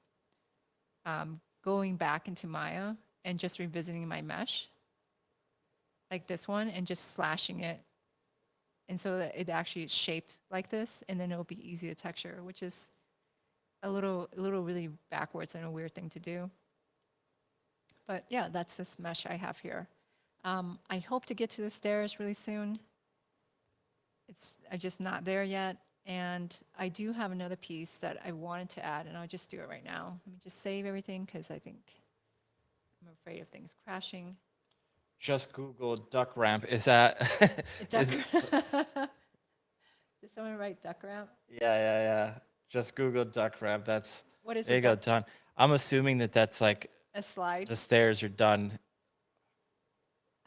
Speaker 2: going back into Maya and just revisiting my mesh, like this one, and just slashing it. And so that it actually is shaped like this, and then it'll be easy to texture, which is a little really backwards and a weird thing to do. But yeah, that's this mesh I have here. I hope to get to the stairs really soon. I'm just not there yet. And I do have another piece that I wanted to add, and I'll just do it right now. Let me just save everything because I'm afraid of things crashing.
Speaker 1: Just Google duck ramp. Is that?
Speaker 2: Did someone write duck ramp?
Speaker 1: Yeah. Just Google duck ramp.
Speaker 2: What is
Speaker 1: there you go, done. I'm assuming that's like
Speaker 2: a slide.
Speaker 1: The stairs are done.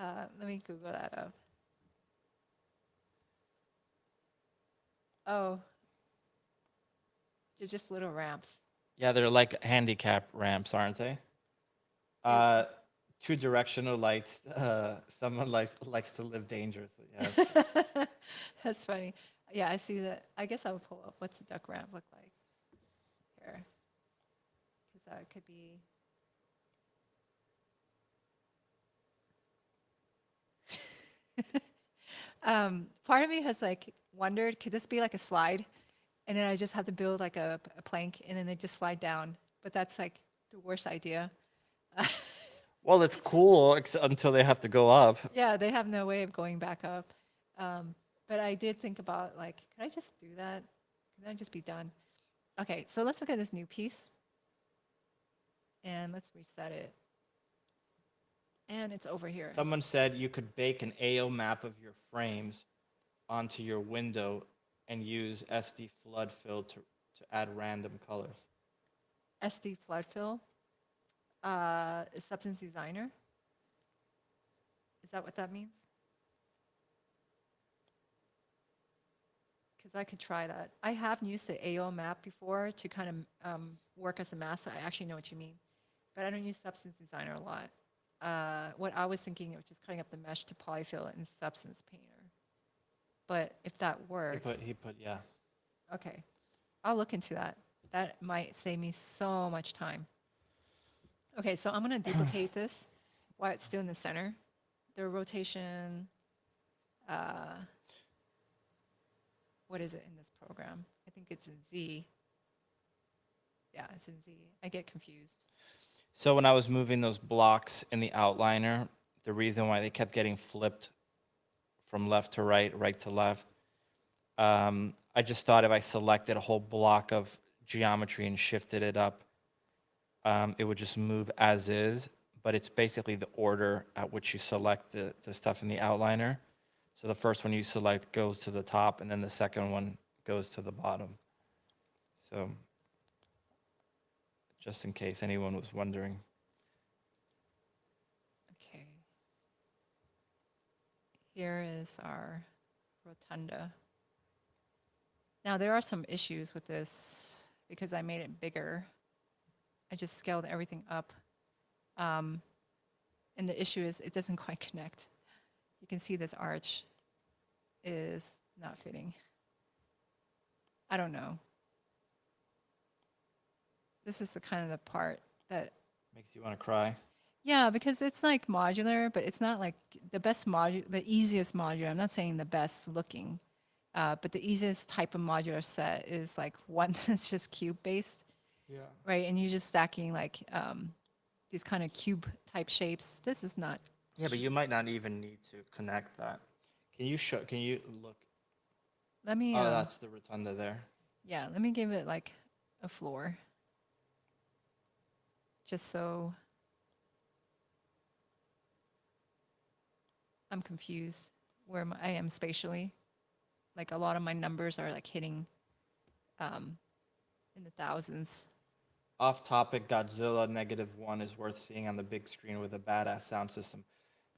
Speaker 2: Let me Google that up. Oh, they're just little ramps.
Speaker 1: Yeah, they're like handicap ramps, aren't they? Two directional lights. Someone likes to live dangerously. Yes.
Speaker 2: That's funny. Yeah, I see that. I guess I would pull up. What's a duck ramp look like? Here, because that could be. Part of me has like wondered, could this be like a slide? And then I just have to build like a plank and then they just slide down. But that's like the worst idea.
Speaker 1: Well, it's cool until they have to go up.
Speaker 2: Yeah, they have no way of going back up. But I did think about like, could I just do that? Could that just be done? Okay, so let's look at this new piece. And let's reset it. And it's over here.
Speaker 1: Someone said you could bake an AO map of your frames onto your window and use SD flood fill to add random colors.
Speaker 2: SD flood fill? Substance designer? Is that what that means? Because I could try that. I have used the AO map before to kind of work as a mask. So I actually know what you mean. But I don't use Substance Designer a lot. What I was thinking of just cutting up the mesh to polyfill it in Substance Painter. But if that works.
Speaker 1: He put, yeah.
Speaker 2: Okay. I'll look into that. That might save me so much time. Okay, so I'm going to duplicate this while it's still in the center. The rotation, what is it in this program? I think it's in Z. Yeah, it's in Z. I get confused.
Speaker 1: So when I was moving those blocks in the outliner, the reason why they kept getting flipped from left to right, right to left, I just thought if I selected a whole block of geometry and shifted it up, it would just move as is, but it's basically the order at which you select the stuff in the outliner. So the first one you select goes to the top, and then the second one goes to the bottom. So just in case anyone was wondering.
Speaker 2: Okay. Here is our rotunda. Now there are some issues with this because I made it bigger. I just scaled everything up. And the issue is it doesn't quite connect. You can see this arch is not fitting. I don't know. This is the kind of the part that
Speaker 1: Makes you want to cry.
Speaker 2: Yeah, because it's like modular, but it's not like the best module, the easiest modular. I'm not saying the best looking, but the easiest type of modular set is like one that's just cube based.
Speaker 1: Yeah.
Speaker 2: Right, and you're just stacking like these kind of cube type shapes. This is not.
Speaker 1: Yeah, but you might not even need to connect that. Can you look?
Speaker 2: Let me.
Speaker 1: Oh, that's the rotunda there.
Speaker 2: Yeah, let me give it like a floor. just so I'm confused where I am spatially. Like a lot of my numbers are like hitting in the thousands.
Speaker 1: Off topic, Godzilla -1 is worth seeing on the big screen with a badass sound system.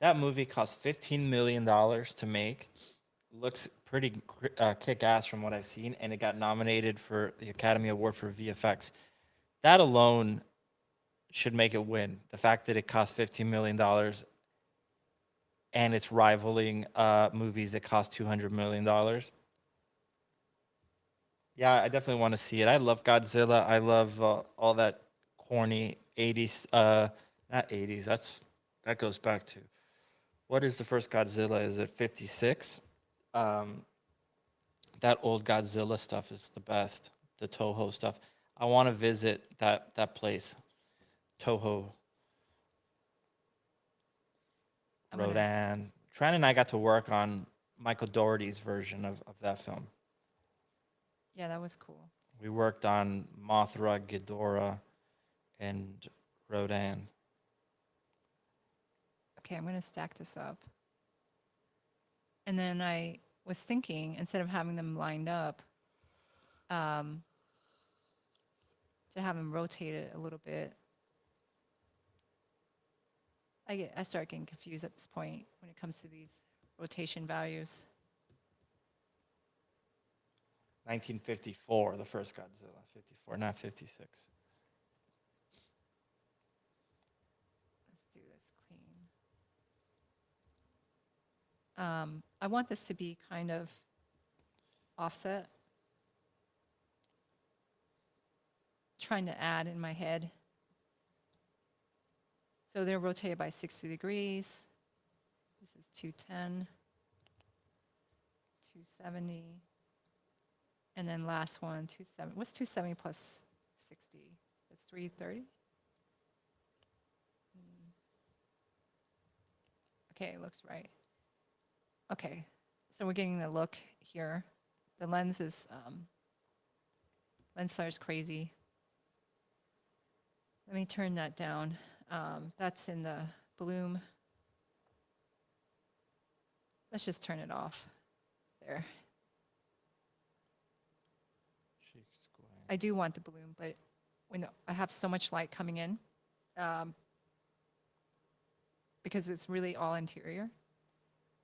Speaker 1: That movie cost $15 million to make. Looks pretty kick ass from what I've seen, and it got nominated for the Academy Award for VFX. That alone should make it win. The fact that it cost $15 million and it's rivaling movies that cost $200 million. Yeah, I definitely want to see it. I love Godzilla. I love all that corny 80s, not 80s. That goes back to, what is the first Godzilla? Is it 56? Um, that old Godzilla stuff is the best. The Toho stuff. I want to visit that place, Toho,
Speaker 2: I'm gonna,
Speaker 1: Rodan. Tran and I got to work on Michael Dougherty's version of that film.
Speaker 2: yeah, that was cool.
Speaker 1: We worked on Mothra, Ghidorah, and Rodan.
Speaker 2: Okay, I'm gonna stack this up. And then I was thinking, instead of having them lined up, to have them rotated a little bit. I start getting confused at this point when it comes to these rotation values.
Speaker 1: 1954, the first Godzilla. 54, not 56.
Speaker 2: Let's do this clean. I want this to be kind of offset. Trying to add in my head. So they're rotated by 60 degrees. This is 210, 270. And then last one, 270. What's 270 plus 60? That's 330? Okay, it looks right. Okay, so we're getting the look here. The lens is, lens flare is crazy. Let me turn that down. That's in the bloom. Let's just turn it off there. I do want the bloom, but when I have so much light coming in, because it's really all interior.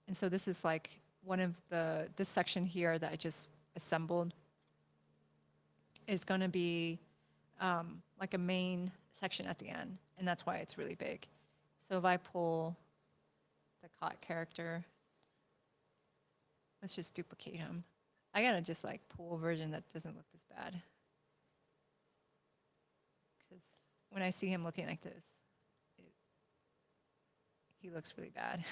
Speaker 2: And so this is like one of this section here that I just assembled is going to be like a main section at the end. And that's why it's really big. So if I pull the cot character, let's just duplicate him. I gotta just like pull a version that doesn't look this bad. Because when I see him looking like this, he looks really bad.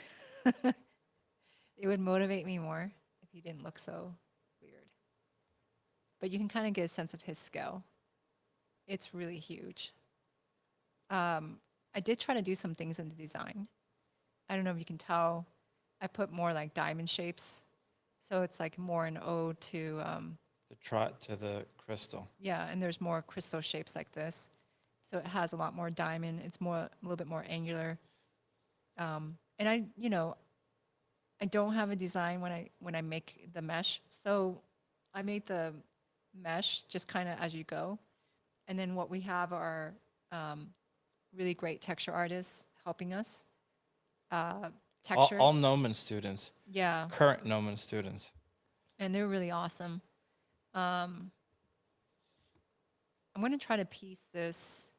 Speaker 2: It would motivate me more if he didn't look so weird. But you can kind of get a sense of his scale. It's really huge. I did try to do some things in the design. I don't know if you can tell. I put more like diamond shapes. So it's like more an ode to
Speaker 1: the crystal.
Speaker 2: Yeah, and there's more crystal shapes like this. So it has a lot more diamond. It's a little bit more angular. And I don't have a design when I make the mesh. So I made the mesh just kind of as you go. And then what we have are really great texture artists helping us. Texture.
Speaker 1: All Gnomon students.
Speaker 2: Yeah.
Speaker 1: Current Gnomon students.
Speaker 2: And they're really awesome. I'm going to try to piece this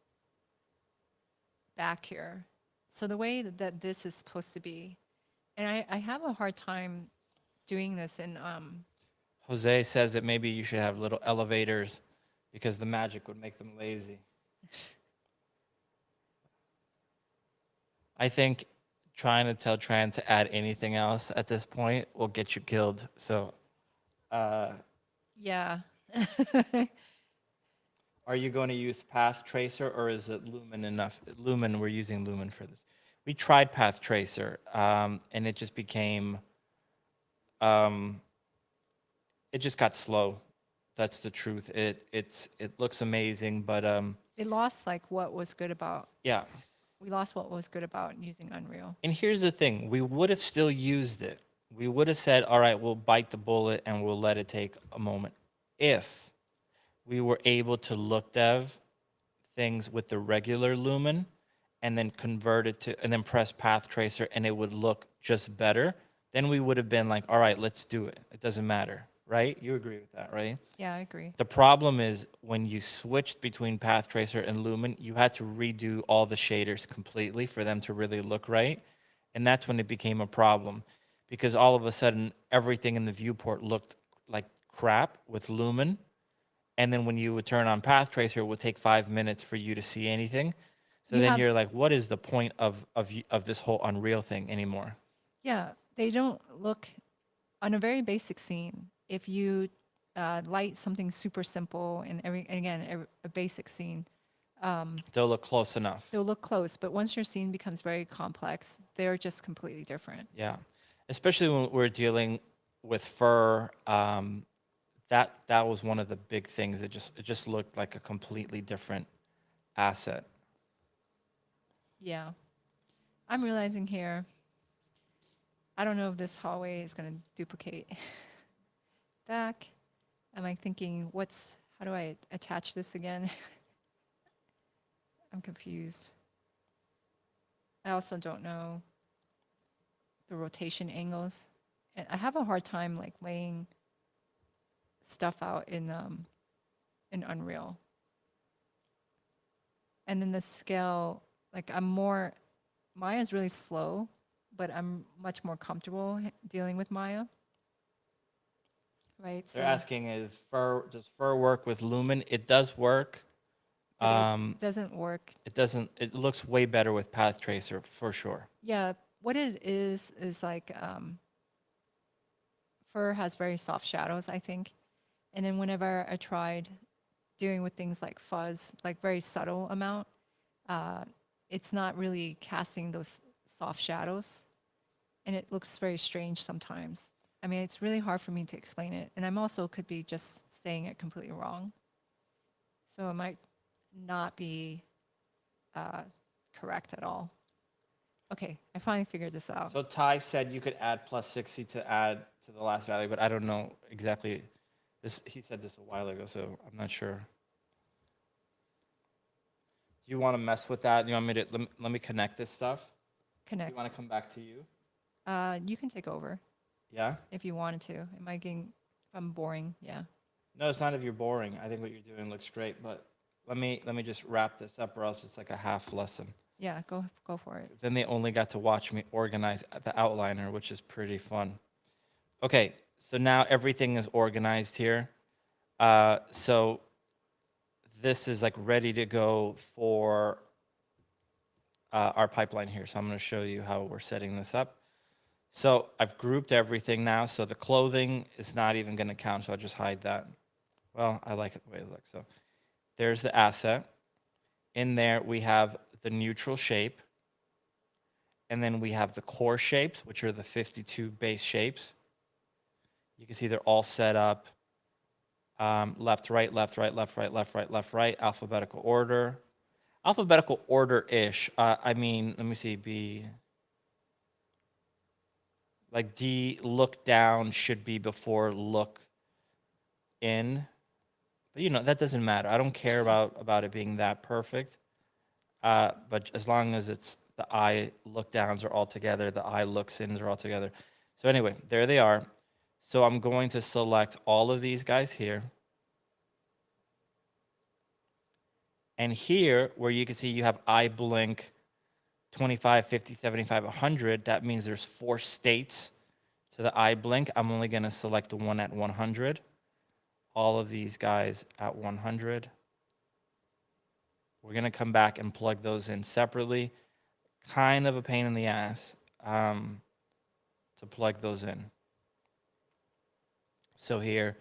Speaker 2: back here. So the way that this is supposed to be, and I have a hard time doing this in
Speaker 1: Jose says that maybe you should have little elevators because the magic would make them lazy. I think trying to tell Tran to add anything else at this point will get you killed. So,
Speaker 2: yeah.
Speaker 1: Are you going to use Path Tracer or is it Lumen enough? Lumen, we're using Lumen for this. We tried Path Tracer, and it just became, it just got slow. That's the truth. It looks amazing, but
Speaker 2: It lost like what was good about.
Speaker 1: Yeah.
Speaker 2: We lost what was good about using Unreal.
Speaker 1: And here's the thing, we would have still used it. We would have said, all right, we'll bite the bullet and we'll let it take a moment. If we were able to look dev things with the regular Lumen and then convert it to, and then press path tracer and it would look just better, then we would have been like, all right, let's do it. It doesn't matter, right? You agree with that, right?
Speaker 2: Yeah, I agree.
Speaker 1: The problem is when you switched between path tracer and Lumen, you had to redo all the shaders completely for them to really look right. And that's when it became a problem because all of a sudden everything in the viewport looked like crap with Lumen. And then when you would turn on path tracer, it would take 5 minutes for you to see anything. So
Speaker 2: You
Speaker 1: then
Speaker 2: have-
Speaker 1: you're like, what is the point of this whole Unreal thing anymore?
Speaker 2: Yeah, they don't look on a very basic scene. If you light something super simple and a basic scene,
Speaker 1: They'll look close enough.
Speaker 2: they'll look close. But once your scene becomes very complex, they're just completely different.
Speaker 1: Yeah, especially when we're dealing with fur. That was one of the big things. It just looked like a completely different asset.
Speaker 2: Yeah. I'm realizing here, I don't know if this hallway is going to duplicate back. I'm like thinking, how do I attach this again? I'm confused. I also don't know the rotation angles. And I have a hard time like laying stuff out in Unreal. And then the scale, like Maya's really slow, but I'm much more comfortable dealing with Maya. Right?
Speaker 1: They're asking does fur work with Lumen? It does work.
Speaker 2: It doesn't work.
Speaker 1: It doesn't. It looks way better with path tracer for sure.
Speaker 2: Yeah, what it is like fur has very soft shadows, I think. And then whenever I tried dealing with things like fuzz, like very subtle amount, it's not really casting those soft shadows. And it looks very strange sometimes. I mean, it's really hard for me to explain it. And I'm also could be just saying it completely wrong. So it might not be correct at all. Okay, I finally figured this out.
Speaker 1: So Ty said you could add plus 60 to add to the last value, but I don't know exactly. He said this a while ago, so I'm not sure. Do you want to mess with that? You want me to let me connect this stuff?
Speaker 2: Connect.
Speaker 1: You want to come back to you?
Speaker 2: You can take over
Speaker 1: Yeah.
Speaker 2: if you wanted to. Am I getting? If I'm boring, yeah.
Speaker 1: No, it's not if you're boring. I think what you're doing looks great, but let me just wrap this up, or else it's like a half lesson.
Speaker 2: Yeah, go for it.
Speaker 1: Then they only got to watch me organize the outliner, which is pretty fun. Okay, so now everything is organized here. So this is like ready to go for our pipeline here. So I'm going to show you how we're setting this up. So I've grouped everything now. So the clothing is not even going to count. So I'll just hide that. Well, I like it the way it looks. So there's the asset. In there, we have the neutral shape. And then we have the core shapes, which are the 52 base shapes. You can see they're all set up. Left, right, left, right, left, right, left, right, left, right, alphabetical order. Alphabetical order-ish. I mean, let me see, B. Like D, look down should be before look in. But, you know, that doesn't matter. I don't care about it being that perfect. But as long as it's the I look downs are all together, the I looks ins are all together. So anyway, there they are. So I'm going to select all of these guys here. And here, where you can see you have I blink 25, 50, 75, 100, that means there's 4 states to the I blink. I'm only going to select the one at 100. All of these guys at 100. We're going to come back and plug those in separately. Kind of a pain in the ass to plug those in. So here,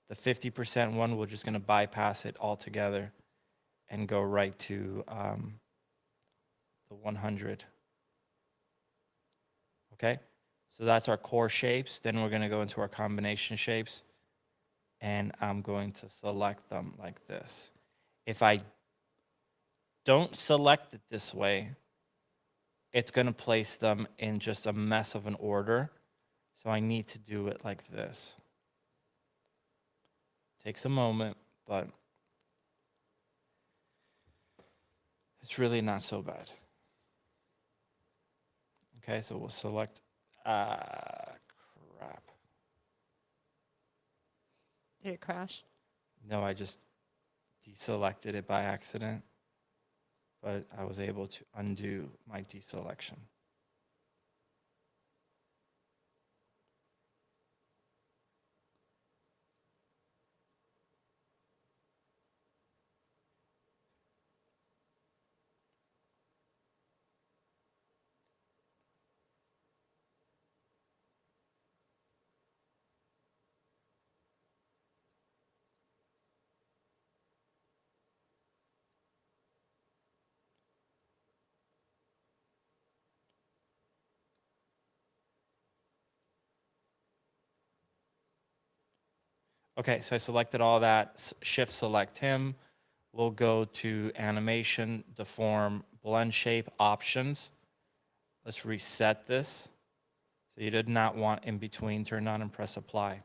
Speaker 1: the 50% one, we're just going to bypass it altogether and go right to the 100. Okay, so that's our core shapes. Then we're going to go into our combination shapes, and I'm going to select them like this. If I don't select it this way. It's going to place them in just a mess of an order. So I need to do it like this. Takes a moment, but it's really not so bad. Okay, so we'll select, crap.
Speaker 2: Did it crash?
Speaker 1: No, I just deselected it by accident, but I was able to undo my deselection. Okay, so I selected all that. Shift select him. We'll go to animation, deform, blend shape, options. Let's reset this. So you did not want in between turned on and press apply.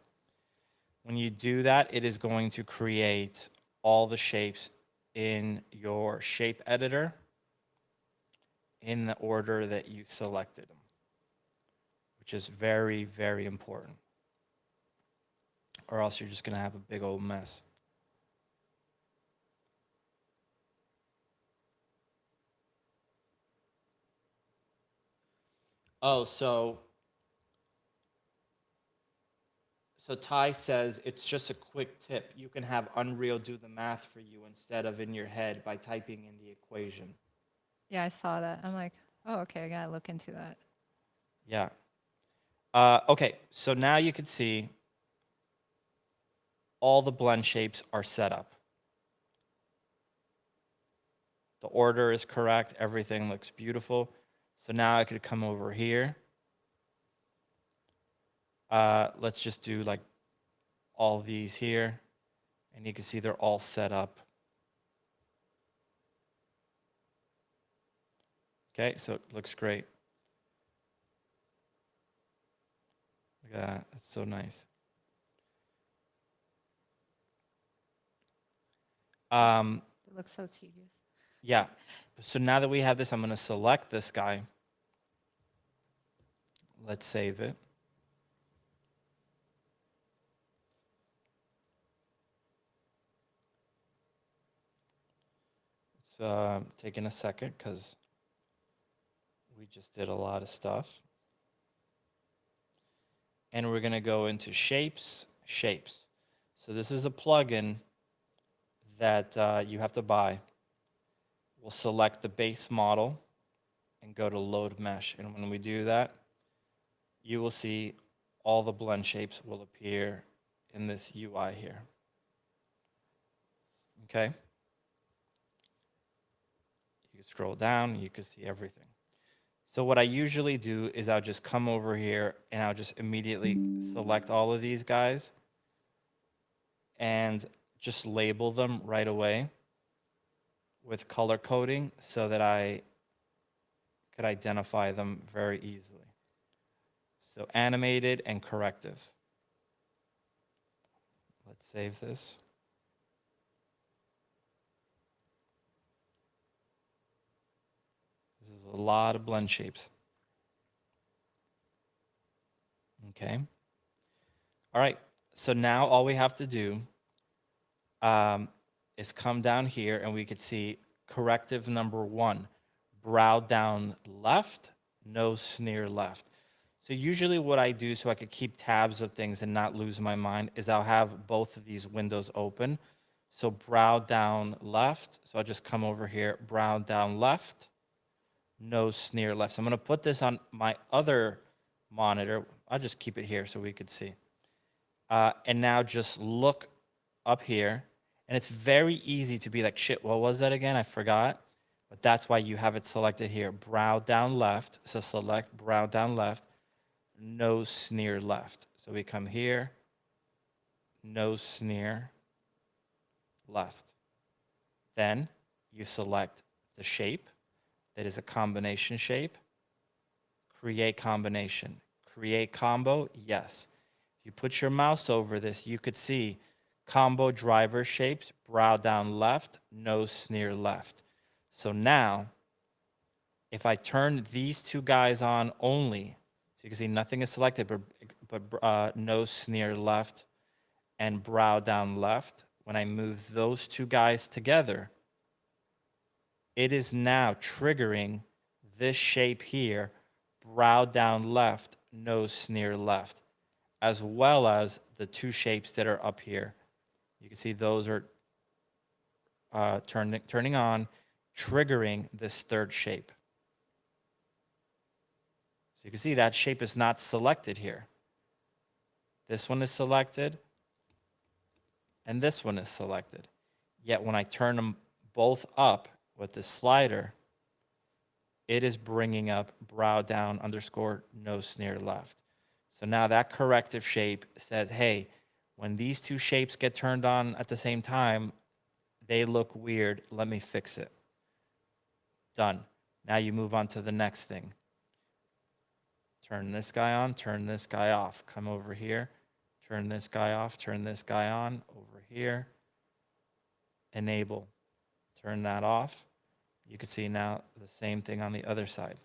Speaker 1: When you do that, it is going to create all the shapes in your shape editor in the order that you selected them, which is very, very important. Or else you're just going to have a big old mess. Oh, so Ty says it's just a quick tip. You can have Unreal do the math for you instead of in your head by typing in the equation.
Speaker 2: Yeah, I saw that. I'm like, oh, okay, I gotta look into that.
Speaker 1: Yeah. Okay, so now you can see all the blend shapes are set up. The order is correct. Everything looks beautiful. So now I could come over here. Let's just do like all these here. And you can see they're all set up. Okay, so it looks great. Look at that. That's so nice.
Speaker 2: It looks so tedious.
Speaker 1: Yeah. So now that we have this, I'm going to select this guy. Let's save it. It's taking a second because we just did a lot of stuff. And we're going to go into shapes. So this is a plugin that you have to buy. We'll select the base model and go to load mesh. And when we do that, you will see all the blend shapes will appear in this UI here. Okay? You can scroll down, you can see everything. So what I usually do is I'll just come over here and I'll just immediately select all of these guys and just label them right away with color coding so that I could identify them very easily. So animated and correctives. Let's save this. This is a lot of blend shapes. Okay. All right. So now all we have to do is come down here and we could see corrective number 1, brow down left, no sneer left. So usually what I do so I could keep tabs of things and not lose my mind is I'll have both of these windows open. So brow down left. So I'll just come over here, brow down left, no sneer left. So I'm going to put this on my other monitor. I'll just keep it here so we could see. And now just look up here. And it's very easy to be like, shit, what was that again? I forgot. But that's why you have it selected here. Brow down left. So select brow down left. No sneer left. So we come here. No sneer left. Then you select the shape that is a combination shape, create combination. Create combo, yes. If you put your mouse over this, you could see combo driver shapes, brow down left, nose sneer left. So now, if I turn these two guys on only, so you can see nothing is selected, but nose sneer left and brow down left, when I move those two guys together, it is now triggering this shape here, brow down left, nose sneer left, as well as the two shapes that are up here. You can see those are turning on, triggering this third shape. So you can see that shape is not selected here. This one is selected, and this one is selected. Yet when I turn them both up with the slider, it is bringing up brow down underscore nose sneer left. So now that corrective shape says, hey, when these two shapes get turned on at the same time, they look weird. Let me fix it. Done. Now you move on to the next thing. Turn this guy on, turn this guy off. Come over here, turn this guy off, turn this guy on, over here. Enable, turn that off. You can see now the same thing on the other side.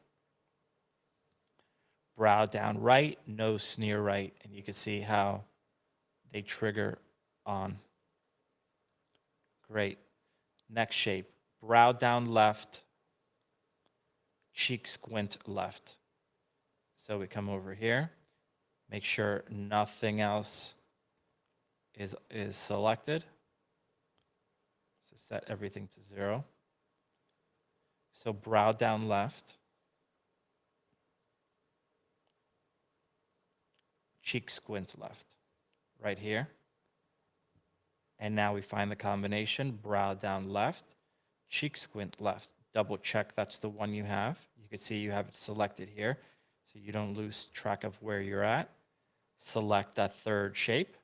Speaker 1: Brow down right, nose sneer right, and you can see how they trigger on. Great. Next shape, brow down left, cheek squint left. So we come over here, make sure nothing else is selected. So set everything to 0. So brow down left, cheek squint left, right here. And now we find the combination, brow down left, cheek squint left. Double check that's the one you have. You can see you have it selected here, so you don't lose track of where you're at. Select that third shape,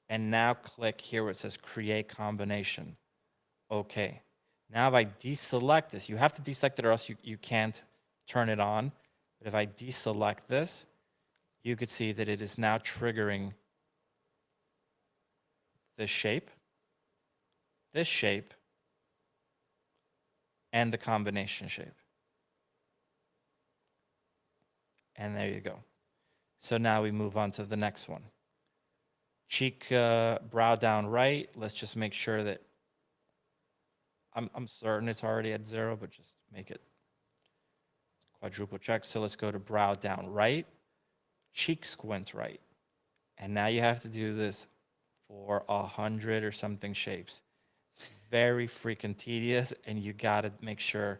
Speaker 1: and now click here where it says create combination. Okay, now if I deselect this, you have to deselect it or else you can't turn it on. But if I deselect this, you could see that it is now triggering this shape, and the combination shape. And there you go. So now we move on to the next one. Cheek, brow down right. Let's just make sure that, I'm certain it's already at 0, but just make it quadruple check. So let's go to brow down right, cheek squint right. And now you have to do this for 100 or something shapes. Very freaking tedious, and you gotta make sure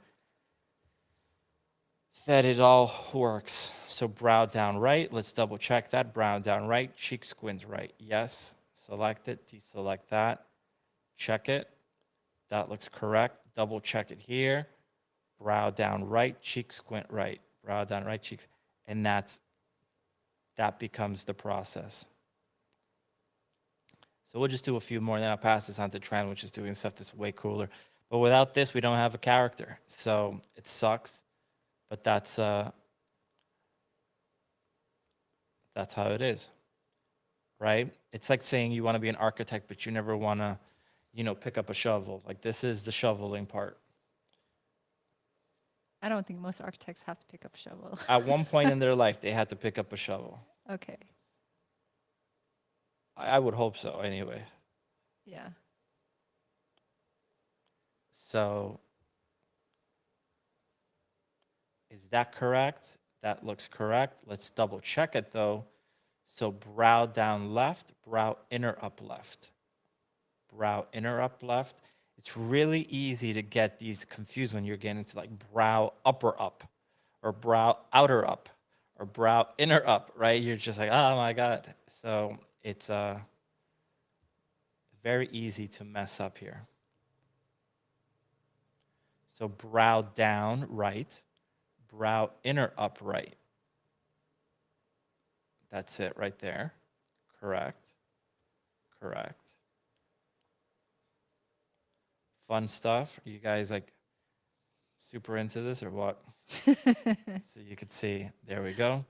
Speaker 1: that it all works. So brow down right, let's double check that. Brow down right, cheek squint right. Yes, select it, deselect that, check it. That looks correct. Double check it here. Brow down right, cheek squint right. Brow down right, cheek, and that becomes the process. So we'll just do a few more, and then I'll pass this on to Tran, which is doing stuff that's way cooler. But without this, we don't have a character. So it sucks, but that's how it is, right? It's like saying you want to be an architect, but you never want to, pick up a shovel. Like, this is the shoveling part.
Speaker 2: I don't think most architects have to pick up a shovel.
Speaker 1: At one point in their life, they had to pick up a shovel.
Speaker 2: Okay.
Speaker 1: I would hope so, anyway.
Speaker 2: Yeah.
Speaker 1: So, is that correct? That looks correct. Let's double check it, though. So, brow down left, brow inner up left. Brow inner up left. It's really easy to get these confused when you're getting into like brow upper up, or brow outer up, or brow inner up, right? You're just like, oh my God. So it's very easy to mess up here. So brow down right, brow inner up right. That's it right there. Correct. Fun stuff. You guys like super into this or what? So you could see, there we go.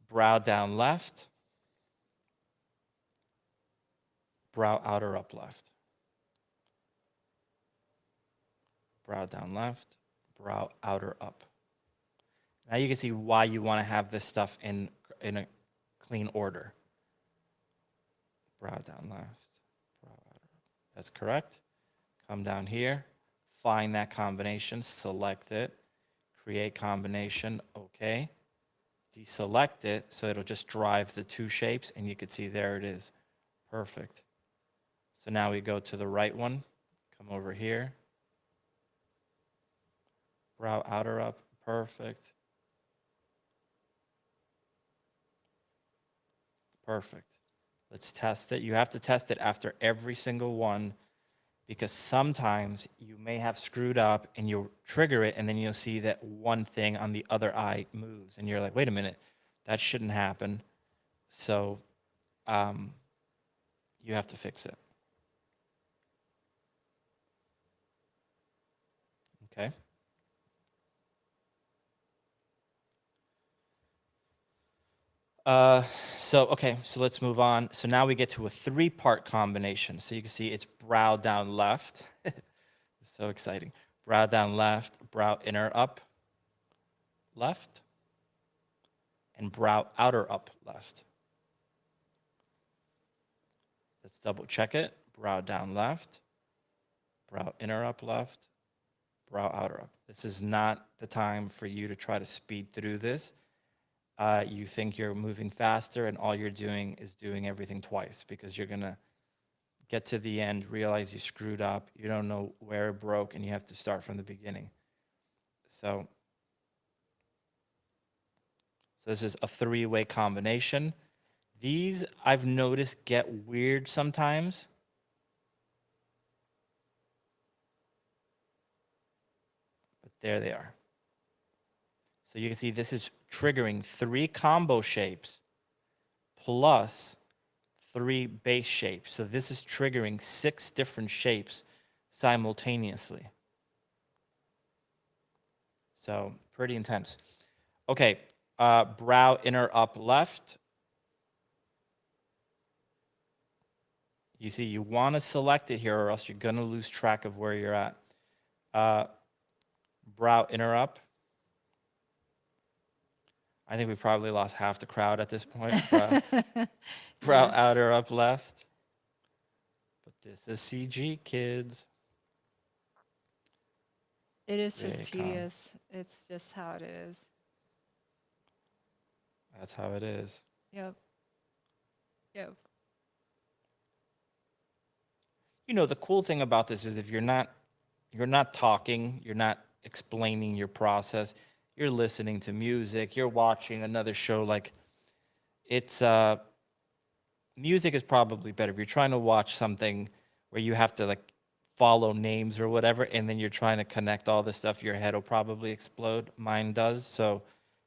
Speaker 1: Brow down left. Brow outer up left. Brow down left. Brow outer up. Now you can see why you want to have this stuff in a clean order. Brow down left. Brow outer up. That's correct. Come down here. Find that combination. Select it. Create combination. Okay. Deselect it so it'll just drive the two shapes, and you can see there it is. Perfect. So now we go to the right one. Come over here. Brow outer up. Perfect. Perfect. Let's test it. You have to test it after every single one, because sometimes you may have screwed up and you'll trigger it, and then you'll see that one thing on the other eye moves, and you're like, wait a minute, that shouldn't happen. So you have to fix it. Okay. So let's move on. So now we get to a 3-part combination. So you can see it's brow down left. So exciting. Brow down left, brow inner up left, and brow outer up left. Let's double check it. Brow down left, brow inner up left, brow outer up. This is not the time for you to try to speed through this. You think you're moving faster, and all you're doing is doing everything twice, because you're going to get to the end, realize you screwed up, you don't know where it broke, and you have to start from the beginning. So this is a 3-way combination. These, I've noticed, get weird sometimes. But there they are. So you can see this is triggering 3 combo shapes plus 3 base shapes. So this is triggering 6 different shapes simultaneously. So pretty intense. Okay, brow inner up left. You see, you want to select it here, or else you're going to lose track of where you're at. Brow inner up. I think we've probably lost half the crowd at this point. Brow outer up left. But this is CG, kids.
Speaker 2: It is just tedious. It's just how it is.
Speaker 1: That's how it is.
Speaker 2: Yep.
Speaker 1: You know, the cool thing about this is if you're not talking, you're not explaining your process, you're listening to music, you're watching another show, like it's music is probably better. If you're trying to watch something where you have to like follow names or whatever, and then you're trying to connect all this stuff, your head will probably explode. Mine does. So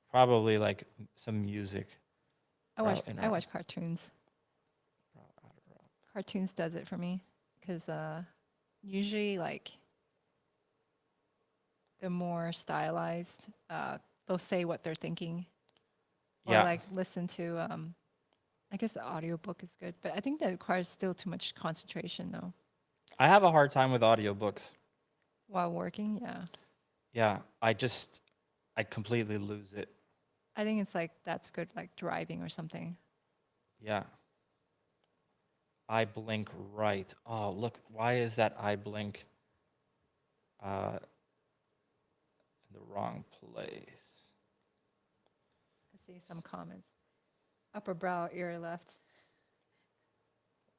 Speaker 1: probably like some music.
Speaker 2: I watch cartoons. Cartoons does it for me, because usually like they're more stylized. They'll say what they're thinking. Or like listen to I guess the audiobook is good, but I think that requires still too much concentration though.
Speaker 1: I have a hard time with audiobooks.
Speaker 2: While working, yeah.
Speaker 1: Yeah, I completely lose it.
Speaker 2: I think it's like that's good like driving or something.
Speaker 1: Yeah. Eye blink right. Oh, look, why is that eye blink in the wrong place?
Speaker 2: I see some comments. Upper brow, ear left.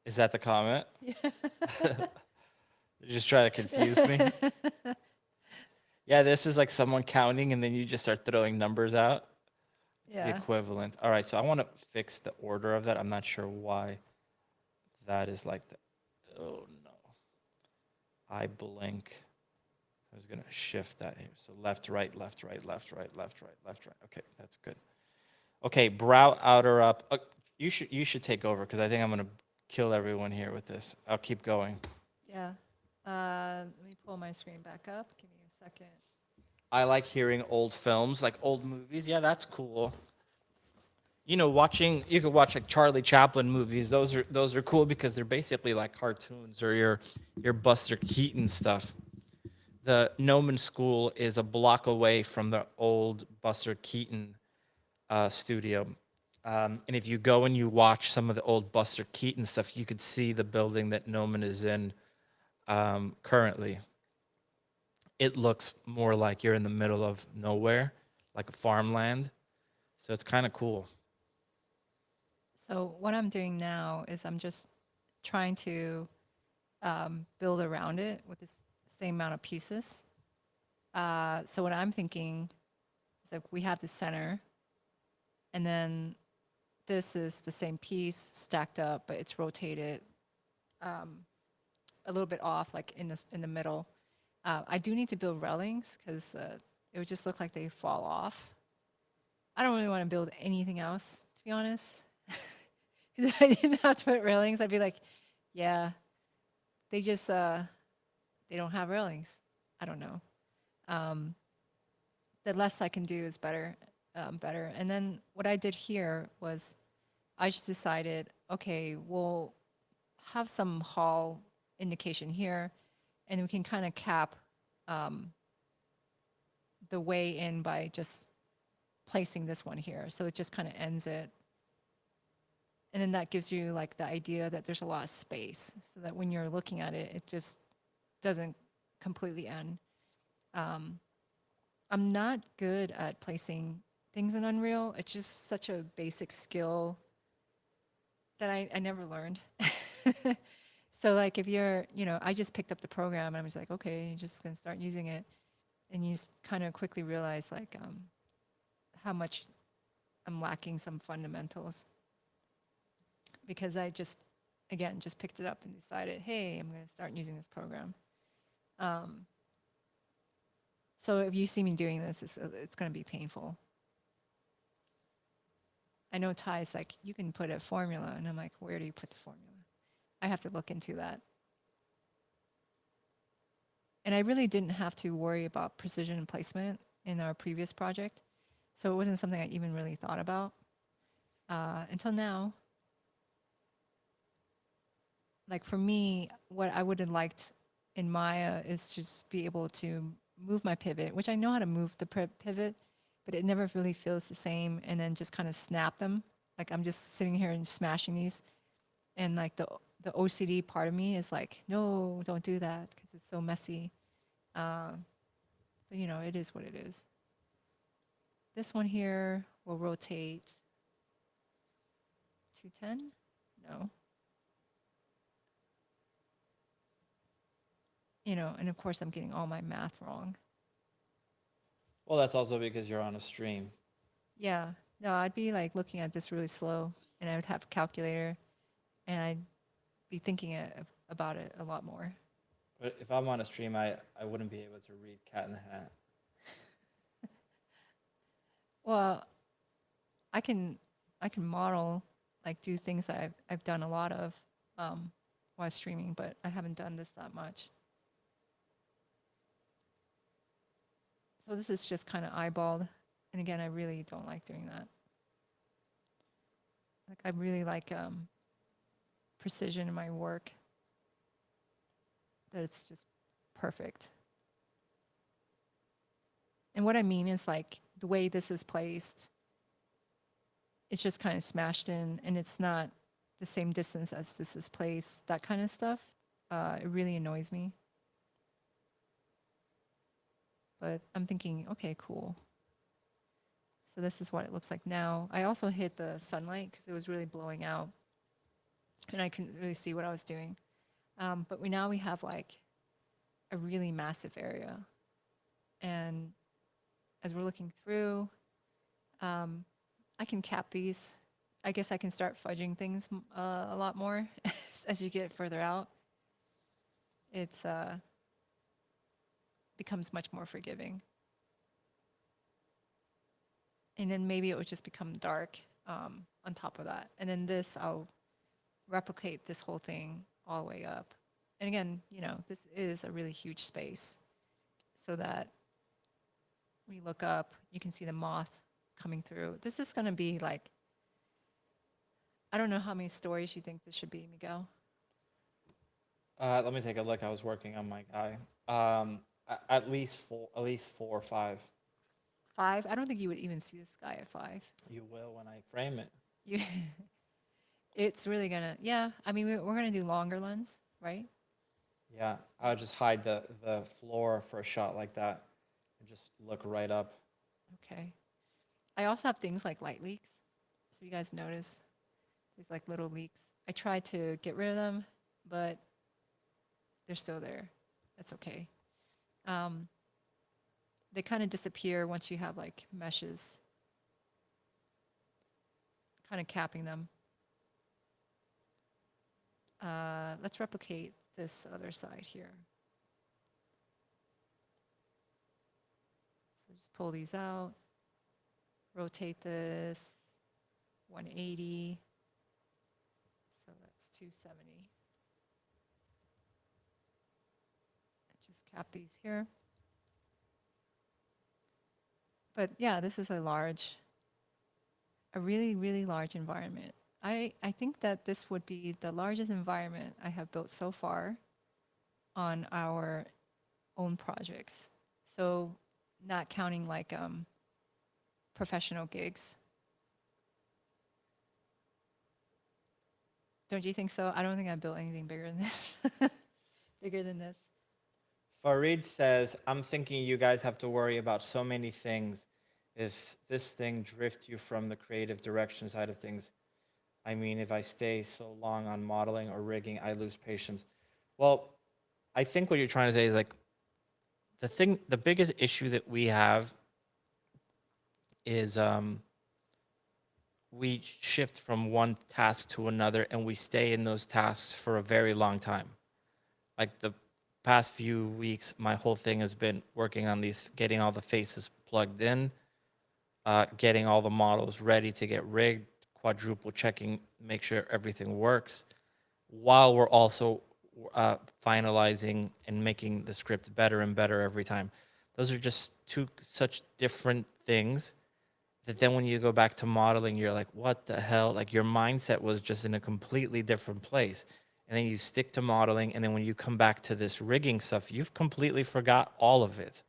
Speaker 1: Is that the comment?
Speaker 2: Yeah.
Speaker 1: You just try to confuse me. Yeah, this is like someone counting, and then you just start throwing numbers out. It's the equivalent. All right, so I want to fix the order of that. I'm not sure why that is like that. Oh, no. I blink. I was going to shift that here. So left, right, left, right, left, right, left, right, left, right. Okay, that's good. Okay, brow outer up. You should take over, because I think I'm going to kill everyone here with this. I'll keep going.
Speaker 2: Yeah. Let me pull my screen back up. Give me a second.
Speaker 1: I like hearing old films, like old movies. Yeah, that's cool. You know, watching you could watch like Charlie Chaplin movies. Those are cool because they're basically like cartoons or your Buster Keaton stuff. The Gnomon School is a block away from the old Buster Keaton studio. And if you go and you watch some of the old Buster Keaton stuff, you could see the building that Gnomon is in currently. It looks more like you're in the middle of nowhere, like a farmland. So it's kind of cool.
Speaker 2: So what I'm doing now is I'm just trying to build around it with the same amount of pieces. So what I'm thinking is like we have the center, and then this is the same piece stacked up, but it's rotated a little bit off, like in the middle. I do need to build railings because it would just look like they fall off. I don't really want to build anything else, to be honest. If I didn't have to put railings, I'd be like, yeah, they just they don't have railings. I don't know. Um, the less I can do is better, better. And then what I did here was I just decided, okay, we'll have some hall indication here, and we can kind of cap the way in by just placing this one here. So it just kind of ends it. And then that gives you like the idea that there's a lot of space so that when you're looking at it, it just doesn't completely end. I'm not good at placing things in Unreal. It's just such a basic skill that I never learned. So like if you're, you know, I just picked up the program and I was like, okay, just gonna start using it. And you kind of quickly realize like how much I'm lacking some fundamentals because I just, again, just picked it up and decided, hey, I'm gonna start using this program. So if you see me doing this, it's gonna be painful. I know Ty's like, you can put a formula, and I'm like, where do you put the formula? I have to look into that. And I really didn't have to worry about precision and placement in our previous project. So it wasn't something I even really thought about until now. Like for me, what I would have liked in Maya is just be able to move my pivot, which I know how to move the pivot, but it never really feels the same. And then just kind of snap them. Like I'm just sitting here and smashing these. And like the OCD part of me is like, no, don't do that because it's so messy. But you know, it is what it is. This one here will rotate 210. No. You know, and of course I'm getting all my math wrong.
Speaker 1: Well, that's also because you're on a stream.
Speaker 2: Yeah. No, I'd be like looking at this really slow and I would have a calculator and I'd be thinking about it a lot more.
Speaker 1: But if I'm on a stream, I wouldn't be able to read Cat in the Hat.
Speaker 2: Well, I can model, like do things that I've done a lot of while streaming, but I haven't done this that much. So this is just kind of eyeballed. And again, I really don't like doing that. Like I really like precision in my work. That it's just perfect. And what I mean is like the way this is placed, it's just kind of smashed in and it's not the same distance as this is placed, that kind of stuff. It really annoys me. But I'm thinking, okay, cool. So this is what it looks like now. I also hid the sunlight because it was really blowing out and I couldn't really see what I was doing. But now we have like a really massive area. And as we're looking through, I can cap these. I guess I can start fudging things a lot more as you get further out. It's becomes much more forgiving. And then maybe it would just become dark on top of that. And then this, I'll replicate this whole thing all the way up. And again, you know, this is a really huge space so that when you look up, you can see the moth coming through. This is going to be like, I don't know how many stories you think this should be, Miguel.
Speaker 1: Let me take a look. I was working on my guy. At least four or five.
Speaker 2: 5? I don't think you would even see this guy at 5.
Speaker 1: You will when I frame it.
Speaker 2: You, it's really gonna, yeah. I mean, we're gonna do longer lens, right?
Speaker 1: Yeah, I'll just hide the floor for a shot like that and just look right up.
Speaker 2: Okay. I also have things like light leaks. So you guys notice these like little leaks. I tried to get rid of them, but they're still there. That's okay. They kind of disappear once you have like meshes kind of capping them. Let's replicate this other side here. So just pull these out, rotate this 180. So that's 270. Just cap these here. But yeah, this is a really, really large environment. I think that this would be the largest environment I have built so far on our own projects. So not counting like professional gigs. Don't you think so? I don't think I built anything bigger than this. Bigger than this.
Speaker 1: Farid says, I'm thinking you guys have to worry about so many things if this thing drifts you from the creative direction side of things. I mean, if I stay so long on modeling or rigging, I lose patience. Well, I think what you're trying to say is like the biggest issue that we have is we shift from one task to another and we stay in those tasks for a very long time. Like the past few weeks, my whole thing has been working on these, getting all the faces plugged in, getting all the models ready to get rigged, quadruple checking, make sure everything works, while we're also finalizing and making the script better and better every time. Those are just two such different things that then when you go back to modeling, you're like, what the hell? Like your mindset was just in a completely different place. And then you stick to modeling. And then when you come back to this rigging stuff, you've completely forgot all of it.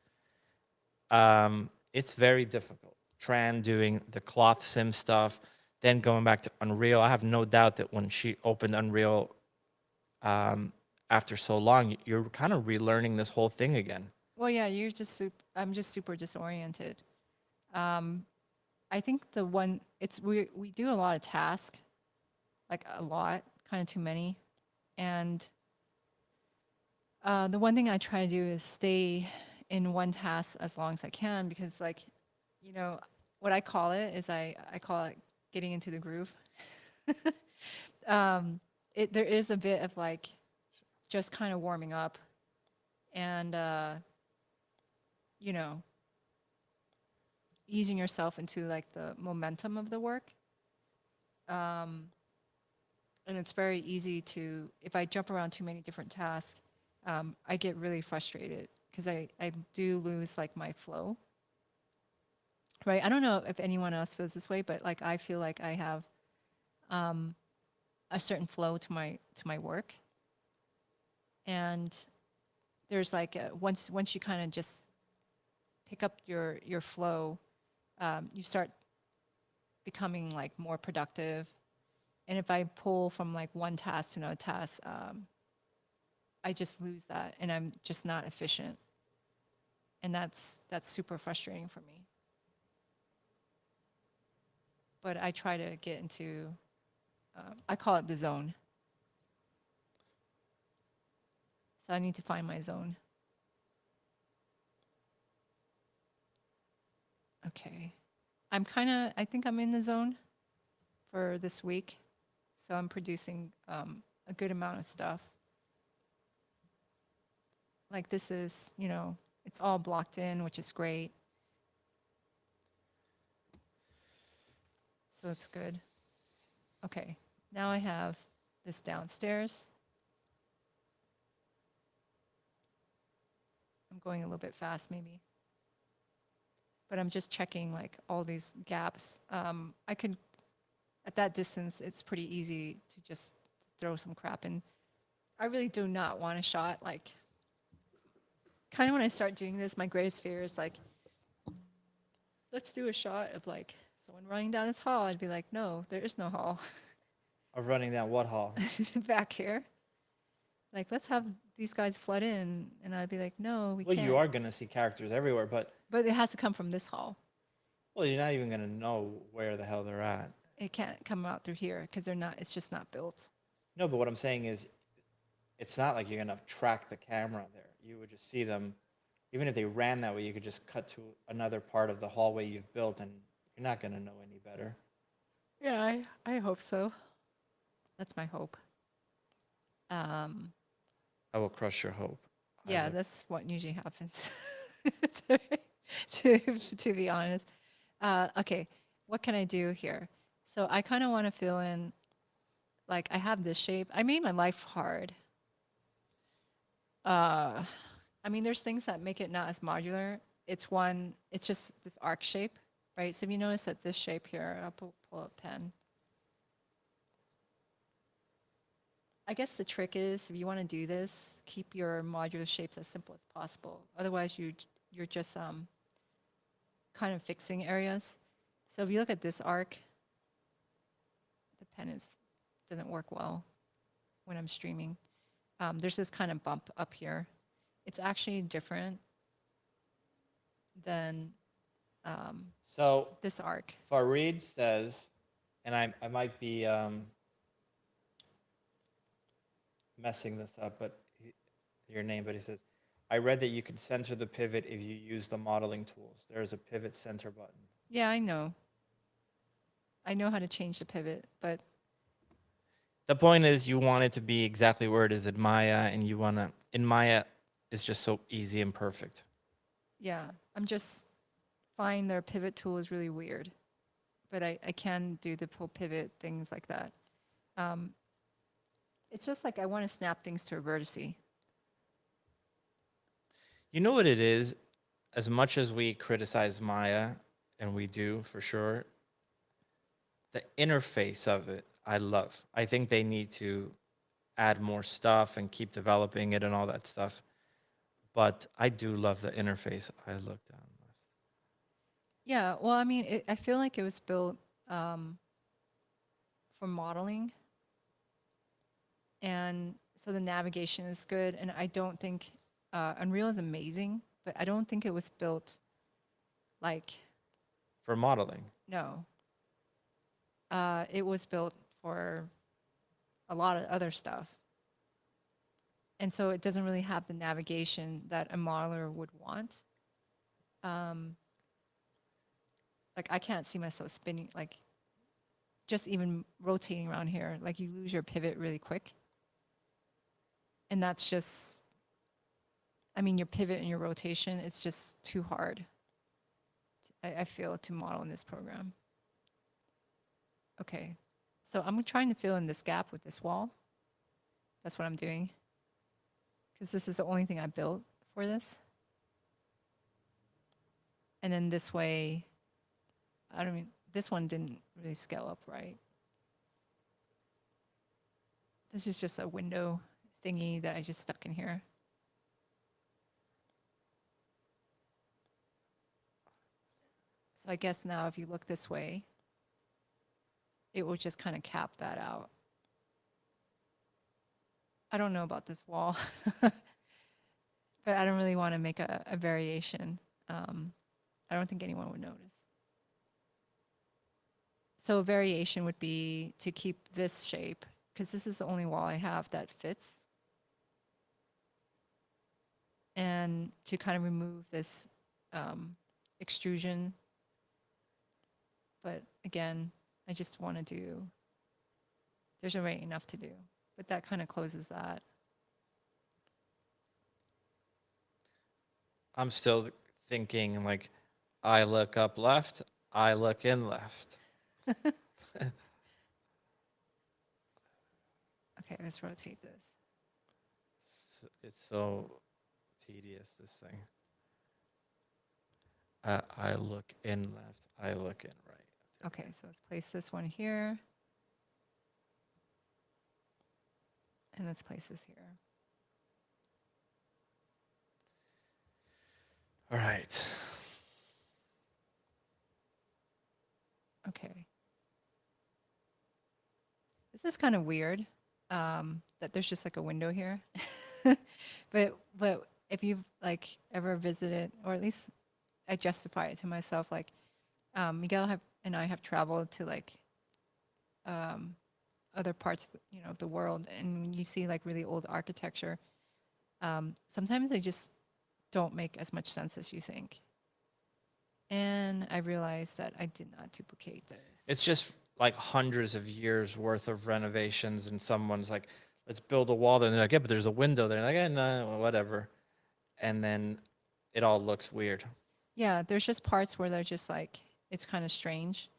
Speaker 1: It's very difficult. Tran doing the cloth sim stuff, then going back to Unreal. I have no doubt that when she opened Unreal after so long, you're kind of relearning this whole thing again.
Speaker 2: Well, yeah, you're just I'm just super disoriented. I think the one we do a lot of tasks, like a lot, kind of too many, and the one thing I try to do is stay in one task as long as I can because, like, you know, what I call it is I call it getting into the groove. There is a bit of like just kind of warming up, and you know, easing yourself into like the momentum of the work. And it's very easy to, if I jump around too many different tasks, I get really frustrated because I do lose like my flow. Right? I don't know if anyone else feels this way, but like I feel like I have a certain flow to my work. And there's like once you kind of just pick up your flow, you start becoming like more productive. And if I pull from like one task to another task, I just lose that and I'm just not efficient. And that's super frustrating for me. But I try to get into, I call it the zone. So I need to find my zone. Okay. I think I'm in the zone for this week. So I'm producing a good amount of stuff. Like this is, you know, it's all blocked in, which is great. So it's good. Okay, now I have this downstairs. I'm going a little bit fast maybe. but I'm just checking like all these gaps. I could, at that distance, it's pretty easy to just throw some crap in. I really do not want a shot. Like, kind of when I start doing this, my greatest fear is like, let's do a shot of like someone running down this hall. I'd be like, no, there is no hall
Speaker 1: Of running down what hall?
Speaker 2: back here. Like, let's have these guys flood in. And I'd be like, no, we
Speaker 1: Well,
Speaker 2: can't.
Speaker 1: you are going to see characters everywhere, but
Speaker 2: But it has to come from this hall.
Speaker 1: well, you're not even going to know where the hell they're at.
Speaker 2: It can't come out through here because they're not, it's just not built.
Speaker 1: No, but what I'm saying is, it's not like you're going to track the camera there. You would just see them. Even if they ran that way, you could just cut to another part of the hallway you've built, and you're not going to know any better.
Speaker 2: Yeah, I hope so. That's my hope.
Speaker 1: I will crush your hope.
Speaker 2: Yeah, that's what usually happens. to be honest. Okay, what can I do here? So I kind of want to fill in, like I have this shape. I made my life hard. I mean, there's things that make it not as modular. It's just this arc shape, right? So if you notice that this shape here, I'll pull up pen. I guess the trick is if you want to do this, keep your modular shapes as simple as possible. Otherwise, you're just kind of fixing areas. So if you look at this arc, the pen doesn't work well when I'm streaming. There's this kind of bump up here. It's actually different than
Speaker 1: So
Speaker 2: this arc.
Speaker 1: Farid says, and I might be messing this up, but your name, but he says, I read that you can center the pivot if you use the modeling tools. There's a pivot center button.
Speaker 2: Yeah, I know. I know how to change the pivot, but
Speaker 1: The point is you want it to be exactly where it is in Maya, and you want to, in Maya, it's just so easy and perfect.
Speaker 2: yeah, I'm just find their pivot tool is really weird, but I can do the pull pivot things like that. It's just like I want to snap things to a vertice.
Speaker 1: You know what it is? As much as we criticize Maya, and we do for sure, the interface of it, I love. I think they need to add more stuff and keep developing it and all that stuff. But I do love the interface. I look down.
Speaker 2: Yeah, well, I mean, I feel like it was built for modeling. And so the navigation is good. And I don't think Unreal is amazing, but I don't think it was built like.
Speaker 1: For modeling?
Speaker 2: No. It was built for a lot of other stuff. And so it doesn't really have the navigation that a modeler would want. Like I can't see myself spinning, like just even rotating around here, like you lose your pivot really quick. And that's just, I mean, your pivot and your rotation, it's just too hard, I feel, to model in this program. Okay, so I'm trying to fill in this gap with this wall. That's what I'm doing. Because this is the only thing I built for this. And then this way, I don't mean, this one didn't really scale up right. This is just a window thingy that I just stuck in here. So I guess now if you look this way, it will just kind of cap that out. I don't know about this wall, but I don't really want to make a variation. I don't think anyone would notice. So a variation would be to keep this shape, because this is the only wall I have that fits. And to kind of remove this extrusion. But again, I just want to do, there's already enough to do, but that kind of closes that.
Speaker 1: I'm still thinking like, I look up left, I look in left.
Speaker 2: Okay, let's rotate this.
Speaker 1: It's so tedious, this thing. I look in left. I look in right. There
Speaker 2: Okay, so let's place this one here. And let's place this here.
Speaker 1: we go. All right.
Speaker 2: Okay. This is kind of weird that there's just like a window here. but if you've like ever visited, or at least I justify it to myself, like and I have traveled to like um, other parts, of the world, and when you see like really old architecture, sometimes they just don't make as much sense as you think. And I realized that I did not duplicate this.
Speaker 1: It's just like hundreds of years worth of renovations, and someone's like, "Let's build a wall." Then they're like, "Yeah, but there's a window there." And like, "Yeah, no, whatever." And then it all looks weird.
Speaker 2: Yeah, there's just parts where they're just like, it's kind of strange.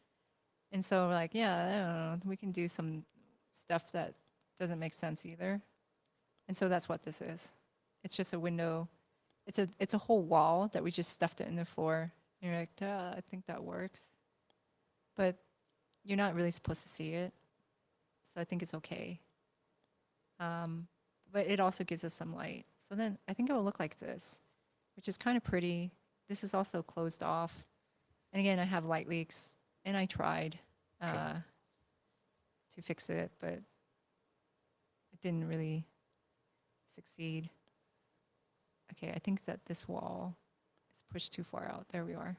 Speaker 2: And so we're like, yeah, I don't know, we can do some stuff that doesn't make sense either. And so that's what this is. It's just a window. It's a whole wall that we just stuffed it in the floor. And you're like, duh, I think that works. But you're not really supposed to see it. So I think it's okay. But it also gives us some light. So then I think it will look like this, which is kind of pretty. This is also closed off. And again, I have light leaks, and I tried to fix it, but it didn't really succeed. Okay, I think that this wall is pushed too far out. There we are.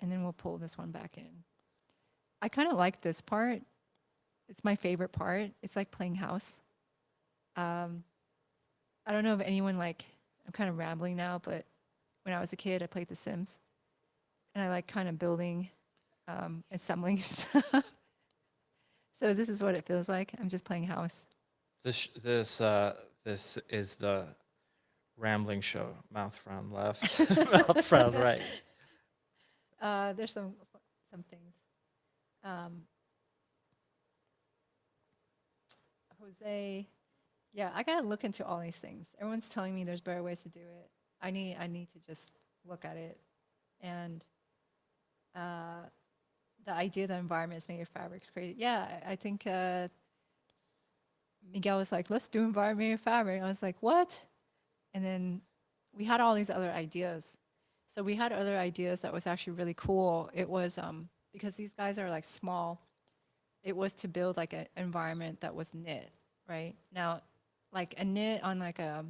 Speaker 2: And then we'll pull this one back in. I kind of like this part. It's my favorite part. It's like playing house. I don't know if anyone like, I'm kind of rambling now, but when I was a kid, I played The Sims. And I like kind of building, assembling stuff. So this is what it feels like. I'm just playing house.
Speaker 1: This is the rambling show. Mouth frown left, mouth frown right.
Speaker 2: There's some things. Jose, yeah, I gotta look into all these things. Everyone's telling me there's better ways to do it. I need to just look at it, and the idea that environment is made of fabric is crazy. Yeah, I think Miguel was like, let's do environment made of fabric. I was like, what? And then we had all these other ideas. So we had other ideas that was actually really cool. It was because these guys are like small. It was to build like an environment that was knit, right? Now, like a knit on like a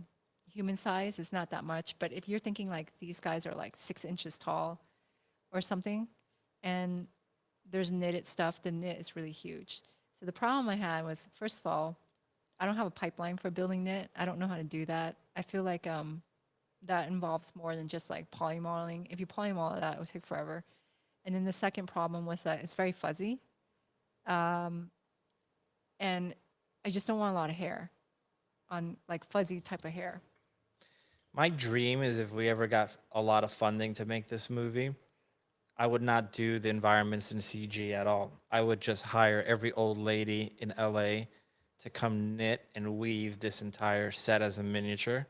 Speaker 2: human size is not that much, but if you're thinking like these guys are like 6 inches tall or something, and there's knitted stuff, the knit is really huge. So the problem I had was, first of all, I don't have a pipeline for building knit. I don't know how to do that. I feel like that involves more than just like polymodeling. If you polymodel that, it would take forever. And then the second problem was that it's very fuzzy. And I just don't want a lot of hair on like fuzzy type of hair.
Speaker 1: My dream is if we ever got a lot of funding to make this movie, I would not do the environments in CG at all. I would just hire every old lady in LA to come knit and weave this entire set as a miniature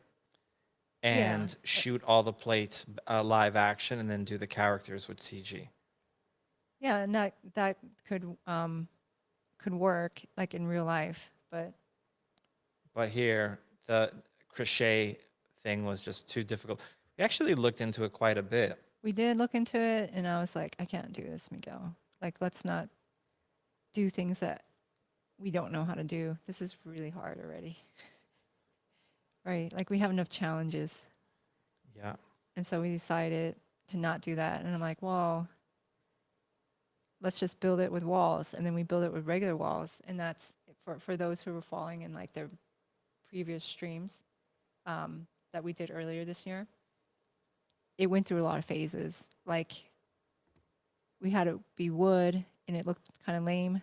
Speaker 1: and shoot all the plates live action and then do the characters with CG.
Speaker 2: Yeah, and that could work like in real life, but
Speaker 1: here the crochet thing was just too difficult. We actually looked into it quite a bit.
Speaker 2: we did look into it, and I was like, I can't do this, Miguel. Like, let's not do things that we don't know how to do. This is really hard already. Right? Like, we have enough challenges.
Speaker 1: Yeah.
Speaker 2: And so we decided to not do that. And I'm like, well, let's just build it with walls. And then we build it with regular walls. And that's for those who were following in like their previous streams that we did earlier this year. It went through a lot of phases. Like, we had it be wood and it looked kind of lame.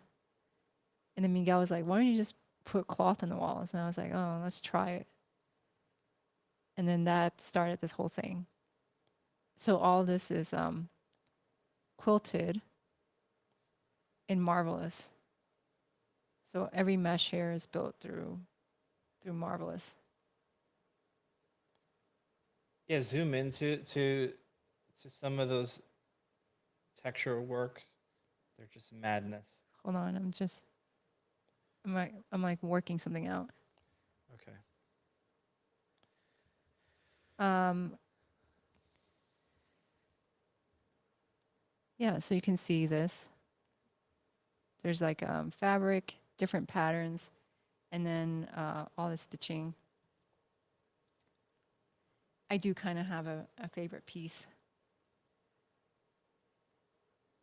Speaker 2: And then Miguel was like, why don't you just put cloth on the walls? And I was like, oh, let's try it. And then that started this whole thing. So all this is quilted in Marvelous. So every mesh here is built through Marvelous.
Speaker 1: Yeah, zoom into to some of those texture works. They're just madness.
Speaker 2: Hold on, I'm like working something out.
Speaker 1: Okay.
Speaker 2: Yeah, so you can see this. There's like fabric, different patterns, and then all the stitching. I do kind of have a favorite piece.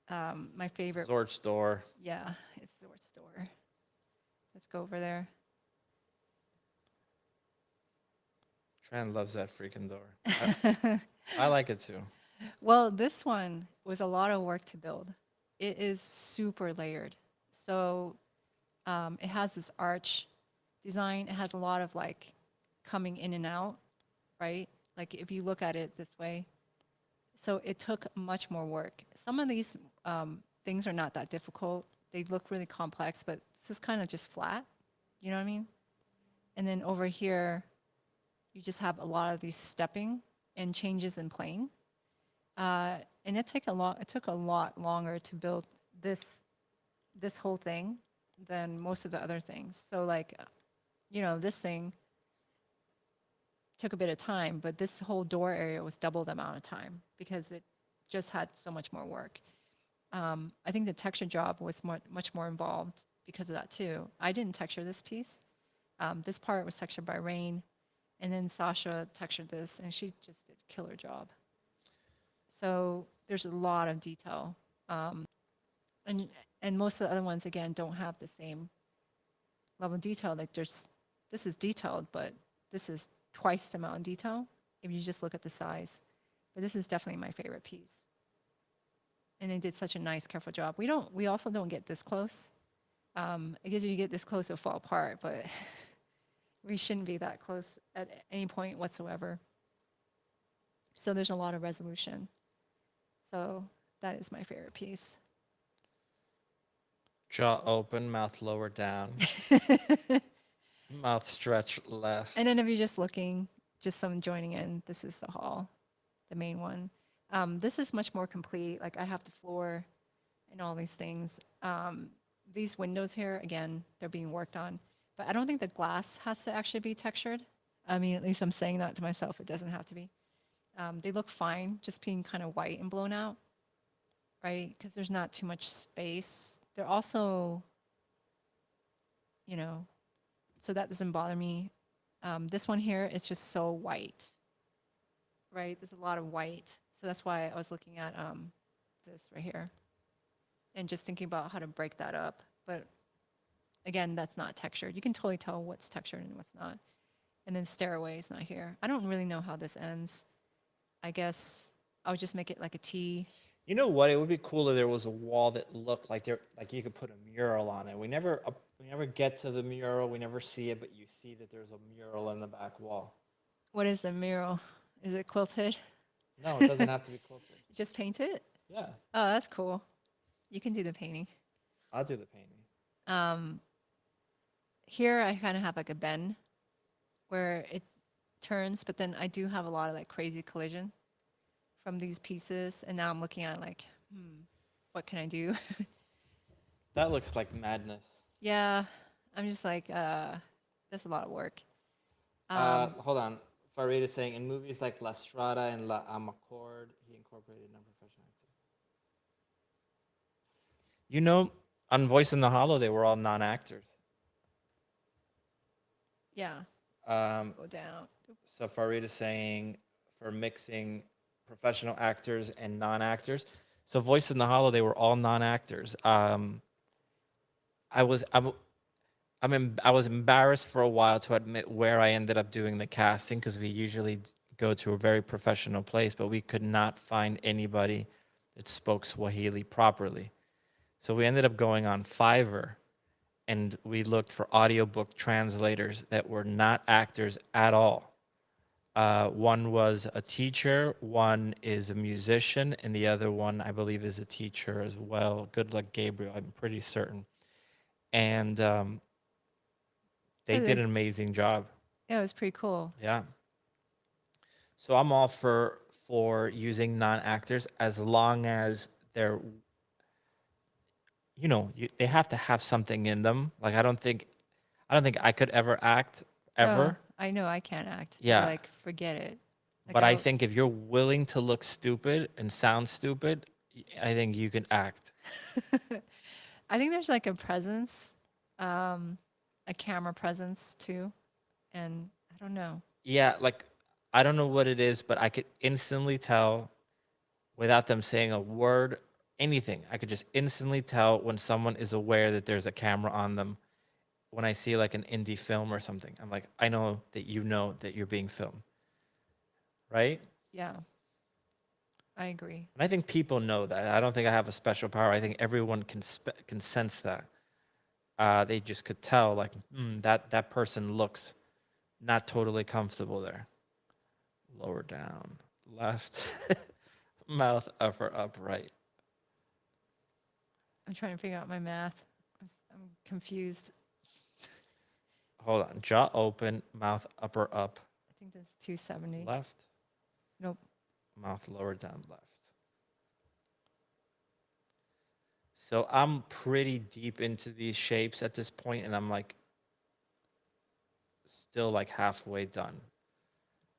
Speaker 2: My favorite.
Speaker 1: Zord store.
Speaker 2: Yeah, it's Sword Store. Let's go over there.
Speaker 1: Tran loves that freaking door. I like it too.
Speaker 2: Well, this one was a lot of work to build. It is super layered. So it has this arch design. It has a lot of like coming in and out, right? Like if you look at it this way. So it took much more work. Some of these things are not that difficult. They look really complex, but this is kind of just flat. You know what I mean? And then over here, you just have a lot of these stepping and changes in plane. And it took a lot longer to build this whole thing than most of the other things. So like, this thing took a bit of time, but this whole door area was double the amount of time because it just had so much more work. I think the texture job was much more involved because of that too. I didn't texture this piece. This part was textured by Rain, and then Sasha textured this, and she just did a killer job. So there's a lot of detail, and most of the other ones again don't have the same level of detail. Like this is detailed, but this is twice the amount of detail if you just look at the size. But this is definitely my favorite piece. And they did such a nice, careful job. We also don't get this close. Because if you get this close, it'll fall apart, but we shouldn't be that close at any point whatsoever. So there's a lot of resolution. So that is my favorite piece.
Speaker 1: Jaw open, mouth lower down, mouth stretch left.
Speaker 2: And then if you're just looking, just someone joining in, this is the hall, the main one. This is much more complete. Like I have the floor and all these things. These windows here, again, they're being worked on. But I don't think the glass has to actually be textured. I mean, at least I'm saying that to myself. It doesn't have to be. They look fine, just being kind of white and blown out, right? Because there's not too much space. They're also, so that doesn't bother me. This one here is just so white, right? There's a lot of white. So that's why I was looking at this right here and just thinking about how to break that up. But again, that's not textured. You can totally tell what's textured and what's not. And then stairway is not here. I don't really know how this ends. I guess I'll just make it like a T.
Speaker 1: You know what? It would be cool if there was a wall that looked like you could put a mural on it. We never get to the mural. We never see it, but you see that there's a mural in the back wall.
Speaker 2: What is the mural? Is it quilted?
Speaker 1: No, it doesn't have to be quilted.
Speaker 2: Just paint it?
Speaker 1: Yeah.
Speaker 2: Oh, that's cool. You can do the painting.
Speaker 1: I'll do the painting.
Speaker 2: Here I kind of have like a bend where it turns, but then I do have a lot of like crazy collision from these pieces. And now I'm looking at like, what can I do?
Speaker 1: That looks like madness.
Speaker 2: Yeah, I'm just like, that's a lot of work.
Speaker 1: Hold on. Farid is saying, in movies like La Strada and La Amacord, he incorporated non-professional actors. On Voice in the Hollow, they were all non-actors.
Speaker 2: Yeah. Let's go down.
Speaker 1: So Farid is saying, for mixing professional actors and non-actors. So Voice in the Hollow, they were all non-actors. I was embarrassed for a while to admit where I ended up doing the casting because we usually go to a very professional place, but we could not find anybody that spoke Swahili properly. So we ended up going on Fiverr and we looked for audiobook translators that were not actors at all. One was a teacher, one is a musician, and the other one, I believe, is a teacher as well. Good luck, Gabriel, I'm pretty certain. And they did an amazing job.
Speaker 2: Yeah, it was pretty cool.
Speaker 1: Yeah. So I'm all for for using non-actors as long as they're, they have to have something in them. Like I don't think I could ever act
Speaker 2: Oh,
Speaker 1: ever.
Speaker 2: I know I can't act. I'd be
Speaker 1: Yeah.
Speaker 2: like, forget it. Like
Speaker 1: But I think if you're willing to look stupid and sound stupid, I think you can act.
Speaker 2: I think there's like a presence, um, a camera presence too, and I don't know.
Speaker 1: Yeah, like I don't know what it is, but I could instantly tell without them saying a word, anything. I could just instantly tell when someone is aware that there's a camera on them. When I see like an indie film or something, I'm like, I know that you know that you're being filmed, right?
Speaker 2: Yeah, I agree.
Speaker 1: And I think people know that. I don't think I have a special power. I think everyone can sense that. They just could tell, like, that person looks not totally comfortable there. Lower down, left, mouth upper up, right.
Speaker 2: I'm trying to figure out my math. I'm confused.
Speaker 1: Hold on, jaw open, mouth upper up,
Speaker 2: I think that's 270.
Speaker 1: left,
Speaker 2: Nope.
Speaker 1: mouth lower down, left. So I'm pretty deep into these shapes at this point, and I'm like still like halfway done.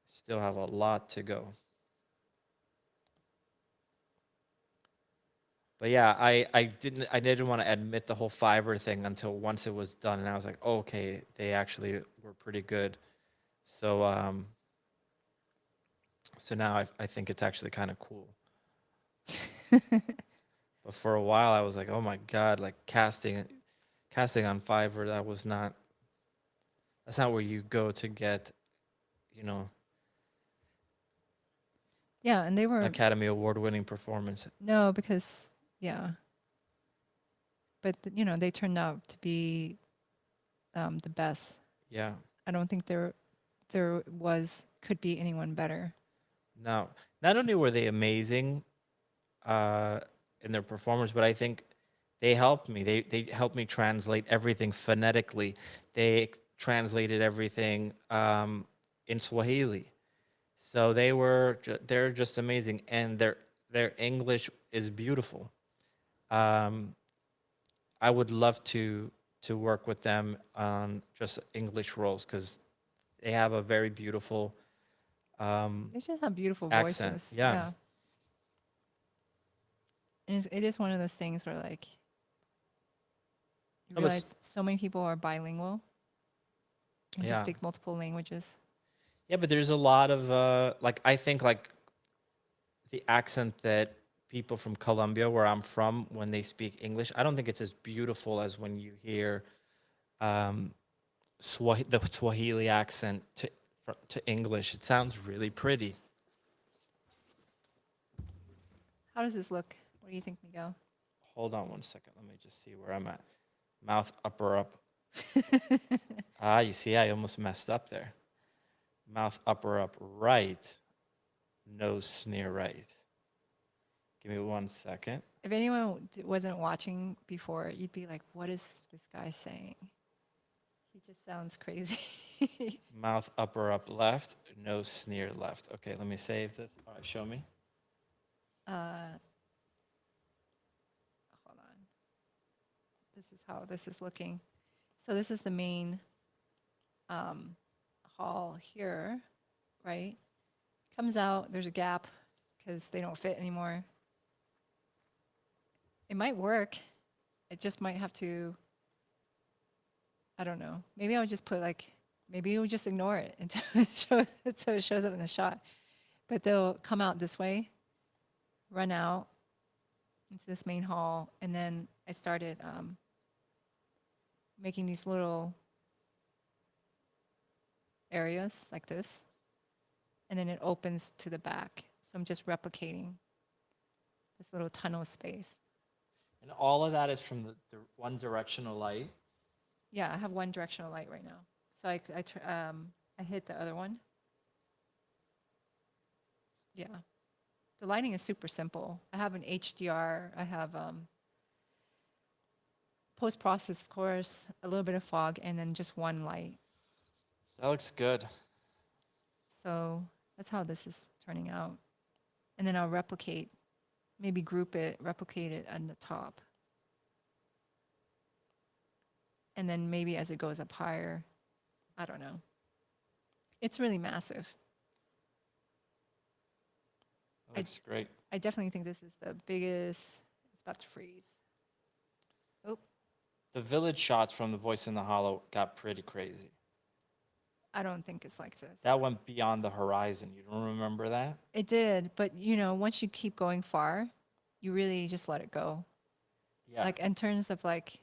Speaker 1: Still have a lot to go. But yeah, I didn't want to admit the whole Fiverr thing until once it was done, and I was like, oh, okay, they actually were pretty good. So now I think it's actually kind of cool. But for a while I was like, oh my god, like casting on Fiverr, that's not where you go to get, you know,
Speaker 2: Yeah, and they were
Speaker 1: Academy Award winning performance.
Speaker 2: no because yeah, but they turned out to be the best.
Speaker 1: Yeah.
Speaker 2: I don't think there could be anyone better.
Speaker 1: No, not only were they amazing uh, in their performance, but I think they helped me. They helped me translate everything phonetically. They translated everything in Swahili. So they're just amazing, and their English is beautiful. Um, I would love to work with them on just English roles because they have a very beautiful
Speaker 2: They just have beautiful
Speaker 1: accent.
Speaker 2: voices.
Speaker 1: Yeah,
Speaker 2: Yeah, and it is one of those things where like you
Speaker 1: no, but
Speaker 2: realize so many people are bilingual and can
Speaker 1: yeah,
Speaker 2: speak multiple languages.
Speaker 1: yeah, but there's a lot of like I think like the accent that people from Colombia, where I'm from, when they speak English, I don't think it's as beautiful as when you hear um, the Swahili accent to English. It sounds really pretty.
Speaker 2: How does this look? What do you think, Miguel?
Speaker 1: Hold on one second. Let me just see where I'm at. Mouth upper up. Ah, you see, I almost messed up there. Mouth upper up right. Nose sneer right. Give me 1 second.
Speaker 2: If anyone wasn't watching before, you'd be like, "What is this guy saying? He just sounds crazy."
Speaker 1: Mouth upper up left. Nose sneer left. Okay, let me save this. All right, show me.
Speaker 2: uh, hold on. This is how this is looking. So this is the main um, hall here, right? Comes out. There's a gap because they don't fit anymore. It might work. It just might have to. I don't know. Maybe I would just put like. Maybe we would just ignore it until it shows up in the shot. But they'll come out this way, run out into this main hall, and then I started making these little areas like this, and then it opens to the back. So I'm just replicating this little tunnel space.
Speaker 1: And all of that is from the one directional light.
Speaker 2: Yeah, I have one directional light right now. So I hit the other one. Yeah. The lighting is super simple. I have an HDR. I have post-process, of course, a little bit of fog, and then just one light.
Speaker 1: That looks good.
Speaker 2: So that's how this is turning out. and then I'll replicate, maybe group it, replicate it on the top. And then maybe as it goes up higher, I don't know. It's really massive.
Speaker 1: Looks great.
Speaker 2: I definitely think this is the biggest. It's about to freeze. Oh,
Speaker 1: The village shots from The Voice in the Hollow got pretty crazy.
Speaker 2: I don't think it's like this.
Speaker 1: That went beyond the horizon. You don't remember that?
Speaker 2: It did, but you know, once you keep going far, you really just let it go.
Speaker 1: Yeah.
Speaker 2: Like in terms of like,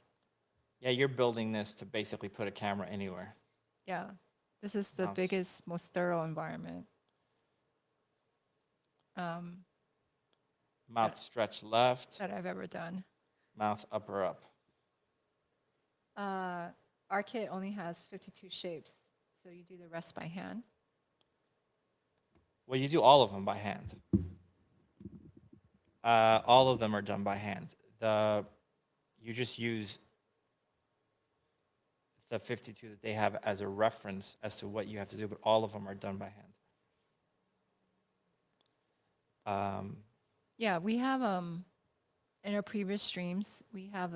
Speaker 1: Yeah, you're building this to basically put a camera anywhere.
Speaker 2: yeah, this is the
Speaker 1: Mounts.
Speaker 2: biggest, most thorough environment.
Speaker 1: Mouth stretch left,
Speaker 2: That I've ever done.
Speaker 1: mouth upper up.
Speaker 2: Our kit only has 52 shapes, so you do the rest by hand.
Speaker 1: Well, you do all of them by hand. All of them are done by hand. You just use the 52 that they have as a reference as to what you have to do, but all of them are done by hand.
Speaker 2: Yeah, we have in our previous streams, we have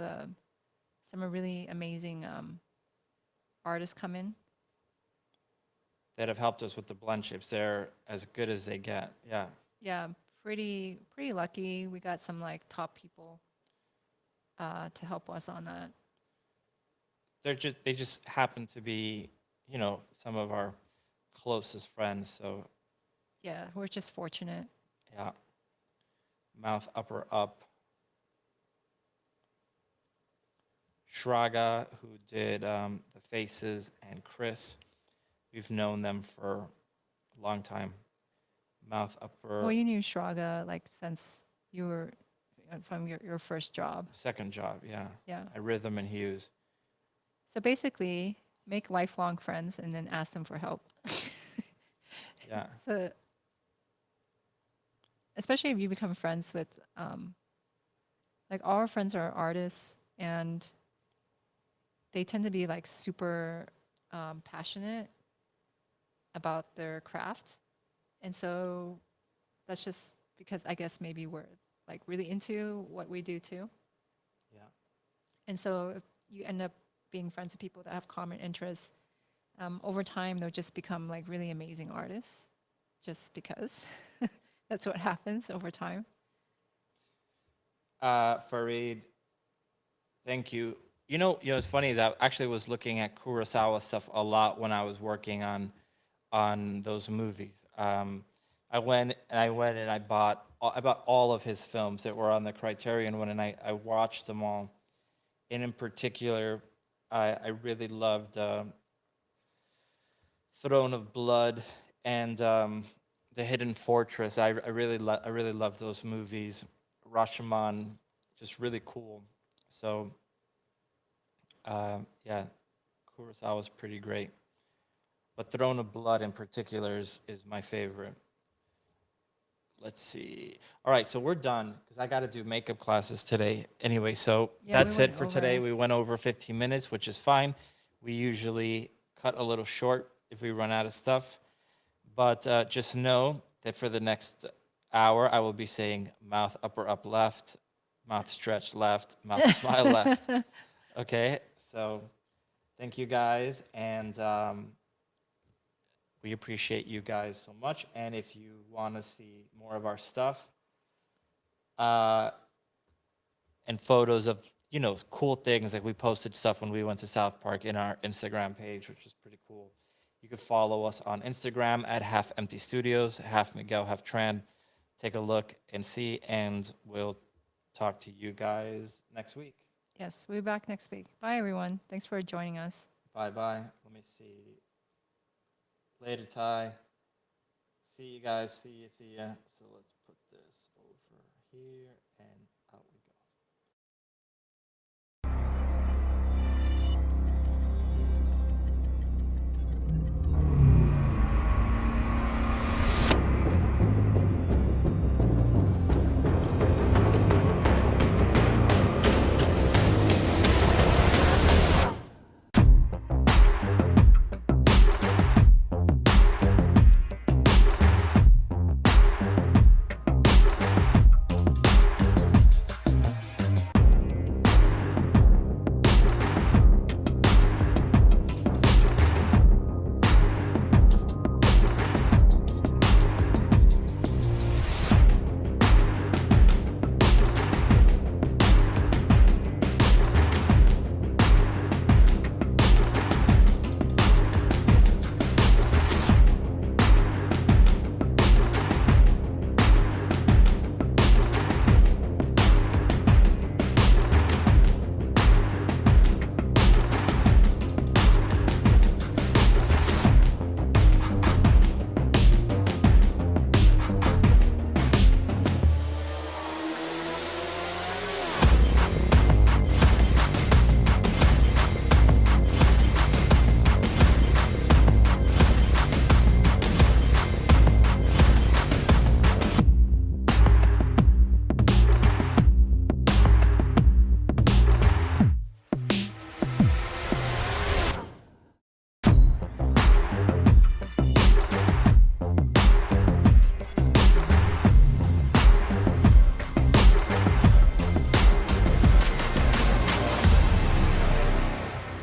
Speaker 2: some really amazing artists come in.
Speaker 1: That have helped us with the blend shapes. They're as good as they get. Yeah.
Speaker 2: Yeah, pretty lucky. We got some like top people to help us on that.
Speaker 1: They just happen to be, you know, some of our closest friends. So
Speaker 2: Yeah, we're just fortunate.
Speaker 1: yeah. Mouth upper up. Shraga, who did the faces, and Chris. We've known them for a long time. Mouth upper.
Speaker 2: Well, you knew Shraga like since you were from your first job.
Speaker 1: Second job, yeah.
Speaker 2: Yeah.
Speaker 1: At Rhythm and Hughes.
Speaker 2: So basically, make lifelong friends and then ask them for help.
Speaker 1: Yeah.
Speaker 2: So, especially if you become friends with, like all our friends are artists and they tend to be like super passionate about their craft. And so that's just because I guess maybe we're like really into what we do too.
Speaker 1: Yeah.
Speaker 2: And so if you end up being friends with people that have common interests, over time they'll just become like really amazing artists just because that's what happens over time.
Speaker 1: Farid, thank you. You know, it's funny that I actually was looking at Kurosawa stuff a lot when I was working on those movies. I went and I bought all of his films that were on the Criterion one, and I watched them all. And in particular, I really loved Throne of Blood and The Hidden Fortress. I really love those movies. Rashomon, just really cool. So yeah, Kurosawa's pretty great. But Throne of Blood in particular is my favorite. Let's see. All right, so we're done because I got to do makeup classes today. Anyway, so
Speaker 2: Yeah,
Speaker 1: that's
Speaker 2: we
Speaker 1: it
Speaker 2: went
Speaker 1: for today.
Speaker 2: over.
Speaker 1: We went over 15 minutes, which is fine. We usually cut a little short if we run out of stuff. But just know that for the next hour, I will be saying mouth upper up left, mouth stretch left, mouth smile left. Okay, so thank you guys, and we appreciate you guys so much. And if you want to see more of our stuff and photos of, you know, cool things, like we posted stuff when we went to South Park in our Instagram page, which is pretty cool. You can follow us on Instagram at Half Empty Studios, half Miguel, half Tran. Take a look and see, and we'll talk to you guys next week.
Speaker 2: Yes, we'll be back next week. Bye, everyone. Thanks for joining us.
Speaker 1: Bye-bye. Let me see. Later, Ty. See you guys. See ya. So let's put this over here and